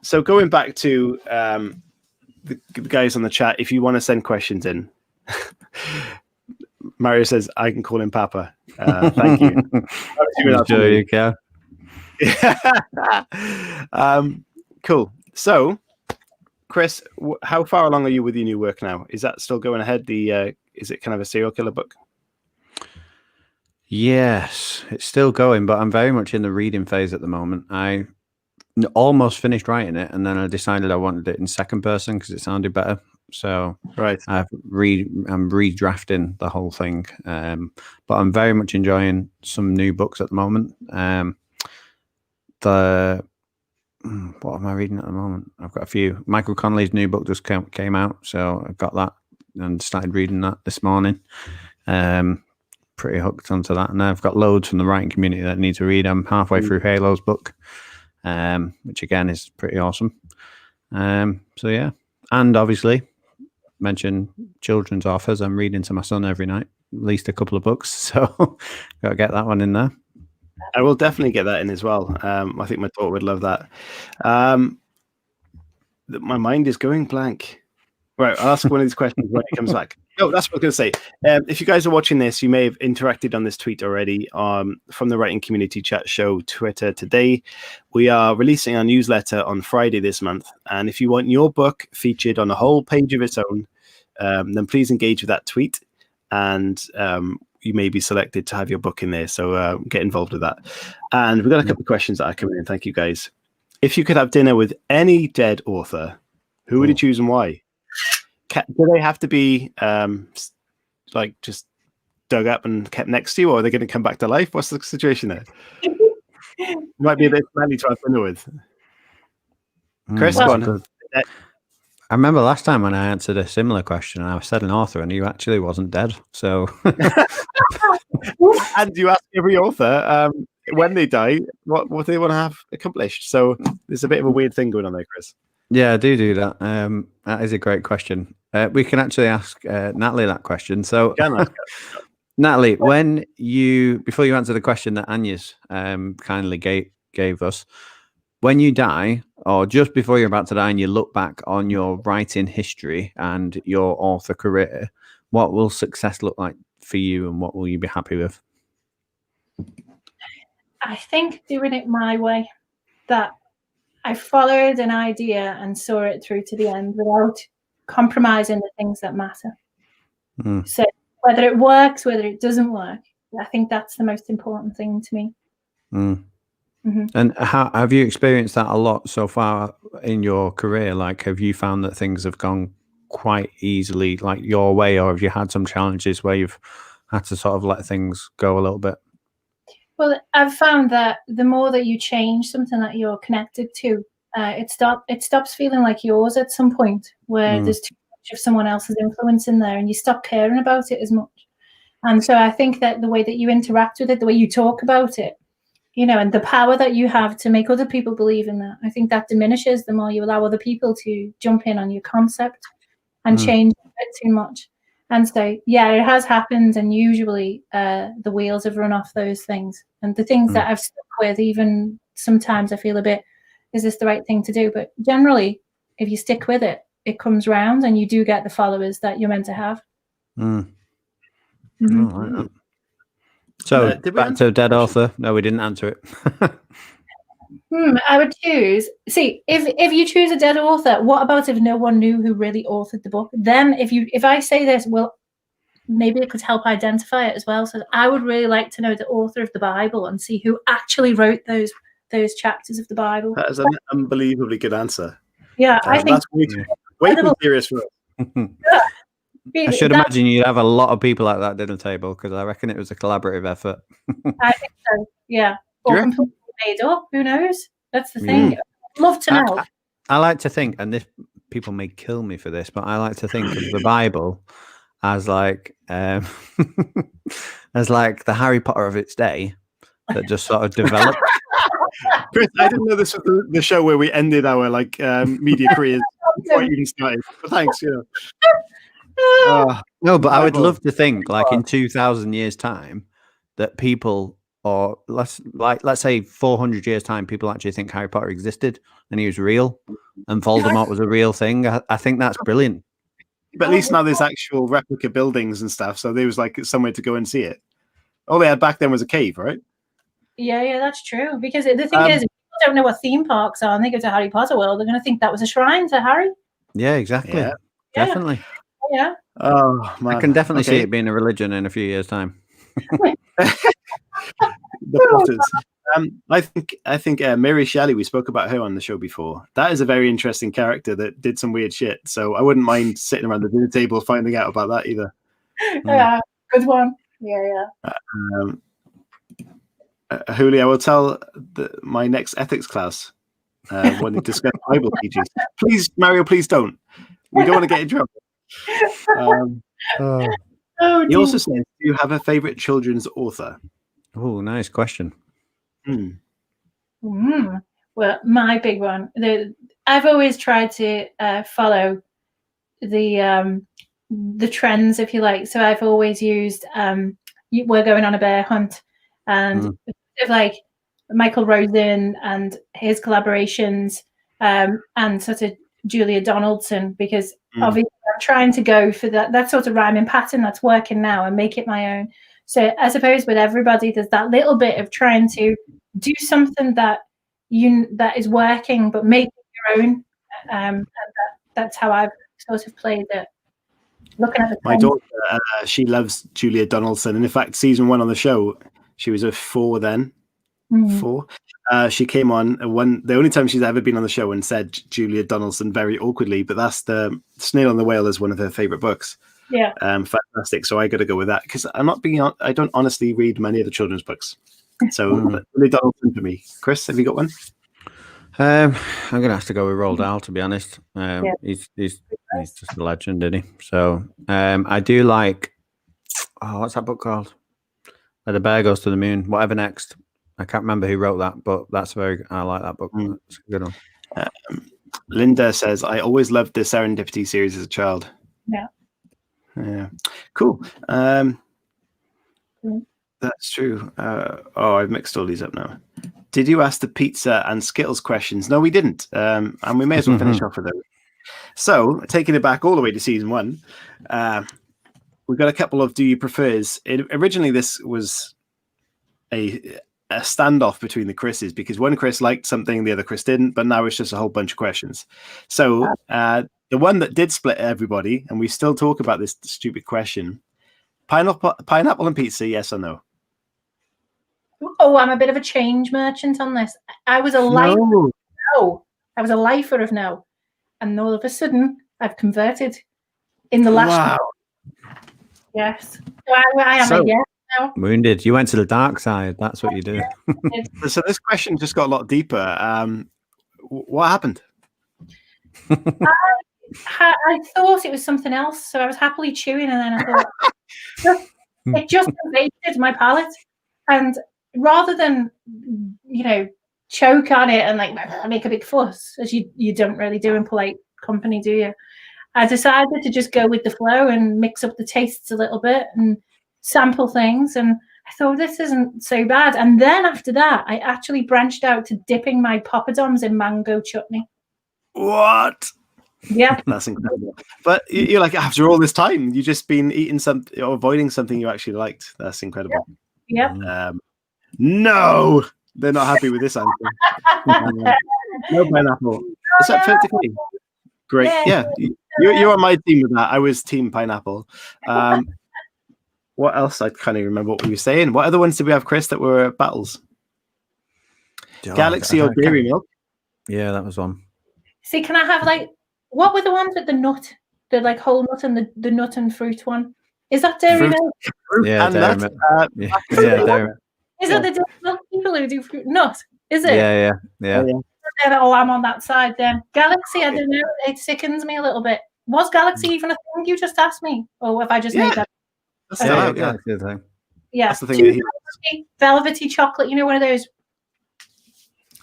So going back to the guys on the chat, if you want to send questions in, Mario says I can call him Papa. Thank you. Sure you can. Cool. So, Chris, how far along are you with your new work now? Is that still going ahead? Is it kind of a serial killer book? Yes, it's still going, but I'm very much in the reading phase at the moment. I almost finished writing it, and then I decided I wanted it in second person because it sounded better. So I'm redrafting the whole thing, but I'm very much enjoying some new books at the moment. The what am I reading at the moment? I've got a few. Michael Connelly's new book just came out, so I've got that and started reading that this morning. Pretty hooked onto that, and I've got loads from the writing community that I need to read. I'm halfway through Halo's book, which again is pretty awesome. So yeah, and obviously mention children's authors. I'm reading to my son every night, at least a couple of books, so got to get that one in there. I will definitely get that in as well. I think my daughter would love that. My mind is going blank. Right, I'll ask one of these questions when it comes back. No, that's what I was going to say. If you guys are watching this, you may have interacted on this tweet already from the Writing Community Chat Show Twitter today. We are releasing our newsletter on Friday this month. And if you want your book featured on a whole page of its own, then please engage with that tweet. And you may be selected to have your book in there. So get involved with that. And we've got a couple of questions that are coming in. Thank you, guys. If you could have dinner with any dead author, who would you choose and why? Do they have to be like just dug up and kept next to you, or are they going to come back to life? What's the situation there? It might be a bit smelly to have dinner with. Chris, go on. I remember last time when I answered a similar question, I said an author, and you actually wasn't dead. So, and you ask every author when they die what they want to have accomplished. So there's a bit of a weird thing going on there, Chris. Yeah, I do that. That is a great question. We can actually ask Natalie that question. So, Natalie, before you answer the question that Anya's kindly gave us, when you die, or just before you're about to die, and you look back on your writing history and your author career, what will success look like for you, and what will you be happy with? I think doing it my way, that I followed an idea and saw it through to the end without compromising the things that matter. So whether it works, whether it doesn't work, I think that's the most important thing to me. And how have you experienced that a lot so far in your career? Like, have you found that things have gone quite easily, like your way, or have you had some challenges where you've had to sort of let things go a little bit? Well, I've found that the more that you change something that you're connected to, it stops feeling like yours at some point, where there's too much of someone else's influence in there, and you stop caring about it as much. And so I think that the way that you interact with it, the way you talk about it, and the power that you have to make other people believe in that, I think that diminishes the more you allow other people to jump in on your concept and change it too much. And so, yeah, it has happened, and usually the wheels have run off those things. And the things that I've stuck with, even sometimes I feel a bit, is this the right thing to do? But generally, if you stick with it, it comes round, and you do get the followers that you're meant to have. So back to dead author. No, we didn't answer it. I would choose. See, if you choose a dead author, what about if no one knew who really authored the book? Then if I say this, well, maybe it could help identify it as well. So I would really like to know the author of the Bible and see who actually wrote those chapters of the Bible. That is an unbelievably good answer. Yeah, I think that's way too serious for us. I should imagine you'd have a lot of people at that dinner table, because I reckon it was a collaborative effort. I think so, yeah. Or completely made up, who knows? That's the thing. I'd love to know. I like to think, and this people may kill me for this, but I like to think of the Bible as like as like the Harry Potter of its day that just sort of developed. Chris, I didn't know this was the show where we ended our media careers before you even started. But thanks, no, but I would love to think, like in 2,000 years' time, that people, or let's say 400 years' time, people actually think Harry Potter existed and he was real, and Voldemort was a real thing. I think that's brilliant. But at least now there's actual replica buildings and stuff, so there was like somewhere to go and see it. All they had back then was a cave, right? Yeah, that's true. Because the thing is, if people don't know what theme parks are and they go to Harry Potter World, they're going to think that was a shrine to Harry. Yeah, exactly. Yeah. Definitely. Yeah. Oh, man. I can definitely see it being a religion in a few years' time. The Potters. I think Mary Shelley, we spoke about her on the show before. That is a very interesting character that did some weird shit. So I wouldn't mind sitting around the dinner table finding out about that either. Yeah, good one. Yeah. Julio, I will tell my next ethics class when they discuss Bible teachings. Please, Mario, please don't. We don't want to get in trouble. He also says, do you have a favorite children's author? Oh, nice question. Well, my big one. I've always tried to follow the trends, if you like. So I've always used We're Going on a Bear Hunt, and like Michael Rosen and his collaborations, and sort of Julia Donaldson, because obviously I'm trying to go for that sort of rhyming pattern that's working now and make it my own. So I suppose with everybody, there's that little bit of trying to do something that is working, but make it your own. And that's how I've sort of played it. Looking at my daughter, she loves Julia Donaldson, and in fact, season 1 on the show, she was a 4 then. 4. She came on the only time she's ever been on the show and said Julia Donaldson very awkwardly, but that's the Snail and the Whale is one of her favorite books. Yeah. Fantastic. So I got to go with that because I don't honestly read many of the children's books. So Julia Donaldson for me. Chris, have you got one? I'm gonna have to go with Roald Dahl, to be honest. He's just a legend, isn't he? So I do like what's that book called? Where the bear goes to the moon. Whatever Next. I can't remember who wrote that, but I like that book. It's a good one. Linda says, I always loved the Serendipity series as a child. Yeah. Cool. That's true. I've mixed all these up now. Did you ask the pizza and Skittles questions? No, we didn't. And we may as well finish off with those. So, taking it back all the way to season 1, we've got a couple of do you prefers. Originally, this was a standoff between the Chris's because one Chris liked something, the other Chris didn't, but now it's just a whole bunch of questions. So the one that did split everybody, and we still talk about this stupid question, pineapple and pizza, yes or no? Oh, I'm a bit of a change merchant on this. I was a lifer of no. I was a lifer of no. And all of a sudden, I've converted in the last year. Yes. So I am a yes now. Wounded. You went to the dark side. That's what you do. So this question just got a lot deeper. What happened? I thought it was something else, so I was happily chewing, and then I thought it just invaded my palate, and rather than choke on it and like make a big fuss, as you don't really do in polite company, do you? I decided to just go with the flow and mix up the tastes a little bit and sample things, and I thought this isn't so bad. And then after that, I actually branched out to dipping my poppadoms in mango chutney. What? Yeah, that's incredible. But you're like, after all this time, you've just been eating something or avoiding something you actually liked. That's incredible. Yeah. No, they're not happy with this answer. No pineapple. Is that vertically? Great. Yeah, you're on my team with that. I was team pineapple. What else? I can't even remember what we were saying. What other ones did we have, Chris, that were battles? Galaxy or Dairy Milk? Yeah, that was one. See, can I have what were the ones with the nut? The whole nut and the nut and fruit one? Is that Dairy Milk? Yeah, Dairy Milk. Dairy Milk. Is it the Dairy Milk people who do fruit nut? Is it? Yeah. Oh, I'm on that side then. Galaxy, I don't know. It sickens me a little bit. Was Galaxy even a thing you just asked me? Or have I just made that? That's the thing. Yeah. That's the thing. Velvety chocolate, one of those.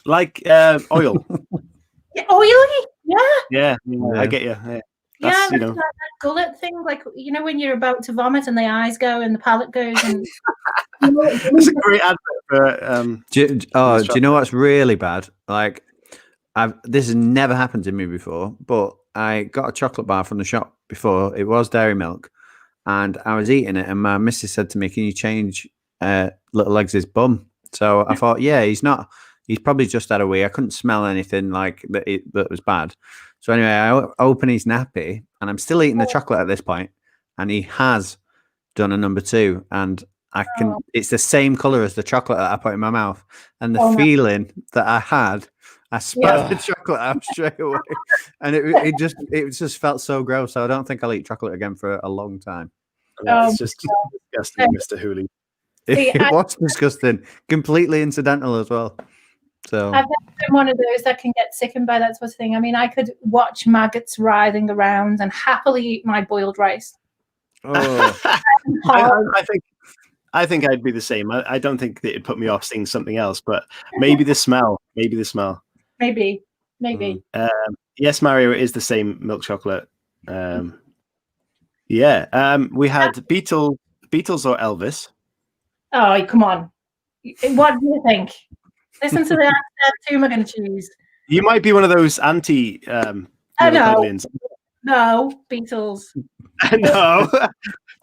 Like oil. Oily? Yeah. I get you. Yeah. That gullet thing, when you're about to vomit and the eyes go and the palate goes. And it's a great advert for. Do you know what's really bad? This has never happened to me before, but I got a chocolate bar from the shop before. It was Dairy Milk, and I was eating it, and my missus said to me, "Can you change Little Legs' bum?" So I thought, he's not. He's probably just had a wee. I couldn't smell anything that was bad. So anyway, I open his nappy, and I'm still eating the chocolate at this point, and he has done a number 2, and I can. It's the same color as the chocolate that I put in my mouth, and the feeling that I had, I spat the chocolate out straight away, and it just felt so gross. So I don't think I'll eat chocolate again for a long time. It's just disgusting, Mr. Hooley. It was disgusting, completely incidental as well. So I've never been one of those that can get sickened by that sort of thing. I mean, I could watch maggots writhing around and happily eat my boiled rice. oh. I think I'd be the same. I don't think that it'd put me off seeing something else, but maybe the smell. Maybe the smell. Maybe. Yes, Mario, it is the same milk chocolate. We had Beatles or Elvis. Oh, come on. What do you think? Listen to the accent. Who am I going to choose? You might be one of those anti-Liverpudlians. No, Beatles. No.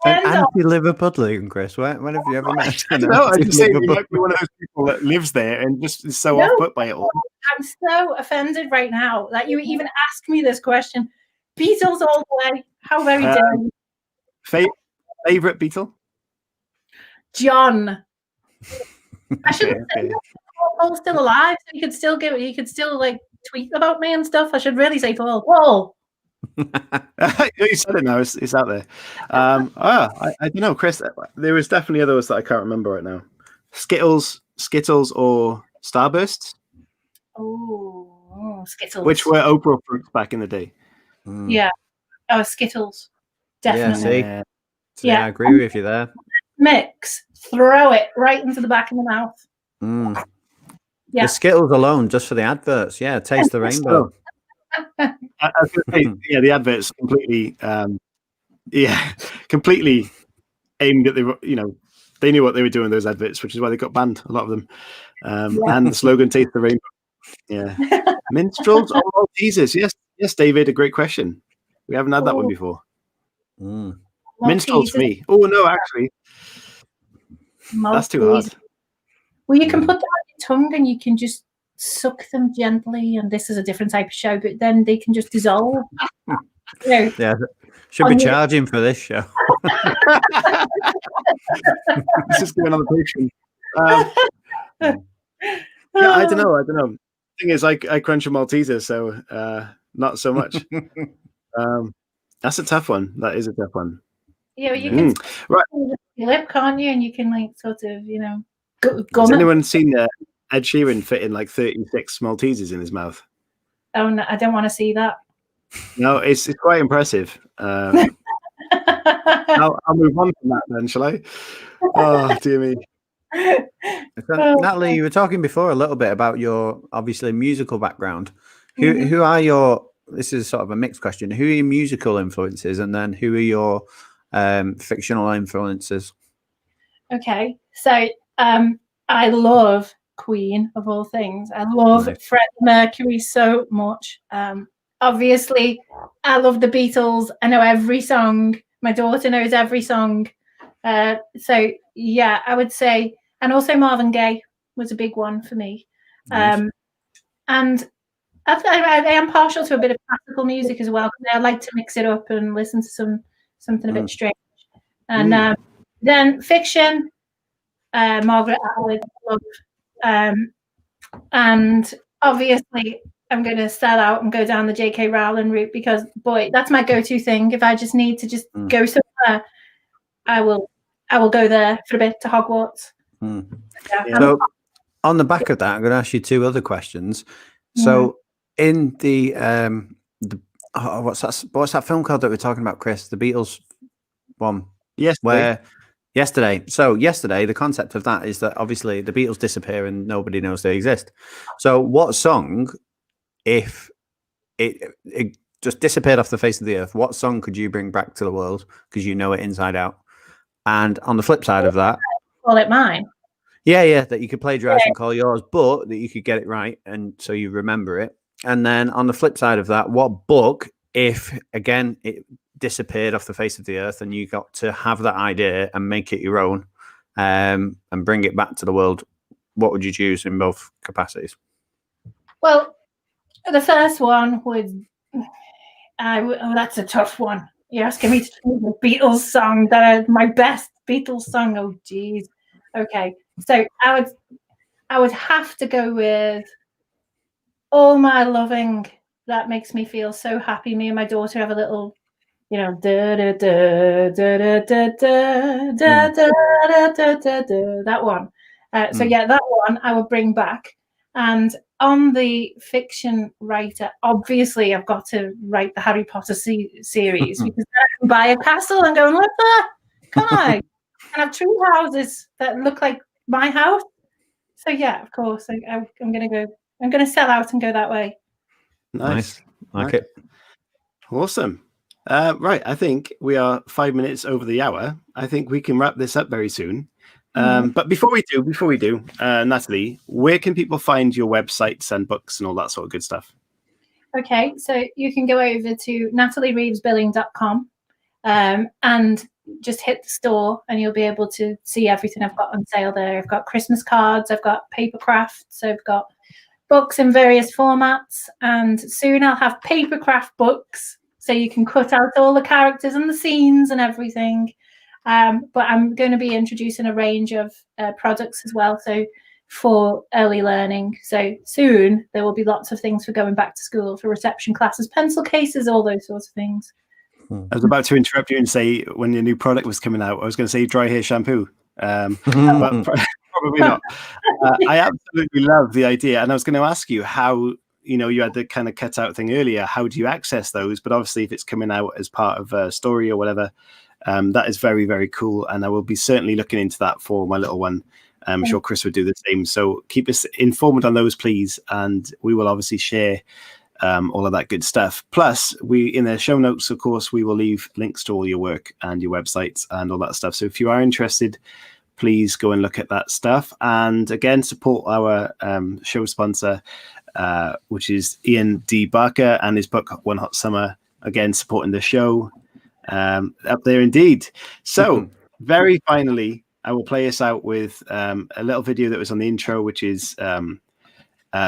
An anti-Liverpudlian, Chris. When have you ever met? No, I just say you might be one of those people that lives there and just is so off put by it all. I'm so offended right now that you even asked me this question. Beatles all the way. How very dare you? Favorite Beatle? John. I shouldn't say that. Paul's still alive, so he could still like tweet about me and stuff. I should really say Paul. Paul. You said it now. It's out there. I don't know, Chris. There was definitely others that I can't remember right now. Skittles, or Starbursts. Oh, Skittles. Which were Oprah fruits back in the day. Yeah. Oh, Skittles. Definitely. Yeah, I agree with you there. Mix. Throw it right into the back of the mouth. Yeah. The Skittles alone, just for the adverts. Yeah, taste the rainbow. I was going to say, the adverts completely, completely aimed at they knew what they were doing, those adverts, which is why they got banned, a lot of them. And the slogan, taste the rainbow. Yeah. Minstrels or Maltesers? Yes, David, a great question. We haven't had that one before. Minstrels Me. Oh, no, actually. That's too hard. Well, you can put that on your tongue and you can just suck them gently, and this is a different type of show, but then they can just dissolve. Yeah, should be charging for this show. This is going on the Patreon. I don't know. The thing is, I crunch a Malteser, so not so much. That's a tough one. That is a tough one. Yeah, you can your lip, can't you? And you can sort of, Has anyone seen Ed Sheeran fitting 36 Maltesers in his mouth? Oh no, I don't want to see that. No, it's quite impressive. I'll move on from that then, shall I? Oh, dear me. Natalie, you were talking before a little bit about your obviously musical background. Who are your? This is sort of a mixed question. Who are your musical influences, and then who are your fictional influences? Okay, so I love Queen of all things. I love Freddie Mercury so much. Obviously, I love the Beatles. I know every song. My daughter knows every song. So yeah, I would say, and also Marvin Gaye was a big one for me. And I am partial to a bit of classical music as well, because I like to mix it up and listen to something a bit strange. And then fiction, Margaret Atwood, love. And obviously, I'm going to sell out and go down the J.K. Rowling route, because boy, that's my go-to thing. If I just need to just go somewhere, I will go there for a bit to Hogwarts. So on the back of that, I'm going to ask you two other questions. So in the what's that film called that we're talking about, Chris? The Beatles one. Yesterday. So yesterday, the concept of that is that obviously the Beatles disappear and nobody knows they exist. So what song, if it just disappeared off the face of the earth, what song could you bring back to the world because you know it inside out? And on the flip side of that, call it mine. Yeah, that you could plagiarize and call yours, but that you could get it right, and so you remember it. And then on the flip side of that, what book, if again it disappeared off the face of the earth and you got to have that idea and make it your own, and bring it back to the world, what would you choose in both capacities? Well, the first one would, that's a tough one. You're asking me to choose a Beatles song my best Beatles song. Oh, geez. Okay, so I would have to go with All My Loving. That makes me feel so happy. Me and my daughter have a little, da da da da da da da da da da da da. That one. So yeah, that one I would bring back. And on the fiction writer, obviously I've got to write the Harry Potter series, because I can buy a castle and go and live there. Can I? And have tree houses that look like my house. So yeah, of course, I'm going to sell out and go that way. Nice. Like it. Awesome. Right, I think we are 5 minutes over the hour. I think we can wrap this up very soon. But before we do, Natalie, where can people find your websites and books and all that sort of good stuff? Okay, so you can go over to nataliereevesbilling.com and just hit the store, and you'll be able to see everything I've got on sale there. I've got Christmas cards, I've got paper crafts, I've got books in various formats, and soon I'll have paper craft books, so you can cut out all the characters and the scenes and everything. But I'm going to be introducing a range of products as well, so for early learning. So soon there will be lots of things for going back to school, for reception classes, pencil cases, all those sorts of things. I was about to interrupt you and say, when your new product was coming out, I was going to say dry hair shampoo, but probably not. I absolutely love the idea, and I was going to ask you how, you had the kind of cutout thing earlier. How do you access those? But obviously, if it's coming out as part of a story or whatever, that is very, very cool, and I will be certainly looking into that for my little one. I'm sure Chris would do the same. So keep us informed on those, please, and we will obviously share all of that good stuff. Plus, in the show notes, of course, we will leave links to all your work and your websites and all that stuff. So if you are interested, please go and look at that stuff. And again, support our show sponsor, which is Ian D. Barker, and his book One Hot Summer. Again, supporting the show up there indeed. So very finally, I will play us out with a little video that was on the intro, which is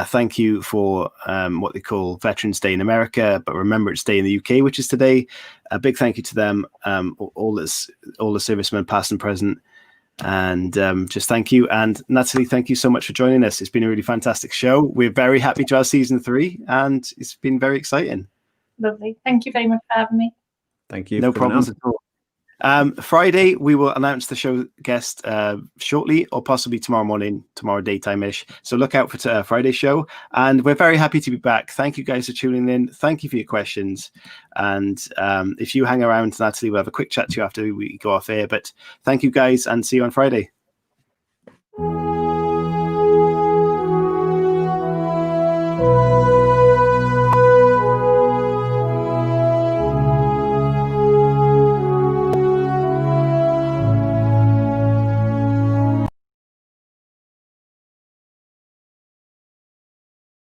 thank you for what they call Veterans Day in America, but Remembrance Day in the UK, which is today. A big thank you to them, all the servicemen, past and present, and just thank you. And Natalie, thank you so much for joining us. It's been a really fantastic show. We're very happy to have season 3, and it's been very exciting. Lovely. Thank you very much for having me. Thank you. No problems at all. Friday, we will announce the show guest shortly, or possibly tomorrow daytime-ish. So look out for Friday's show. And we're very happy to be back. Thank you guys for tuning in. Thank you for your questions. And if you hang around, Natalie, we'll have a quick chat to you after we go off air. But thank you guys, and see you on Friday.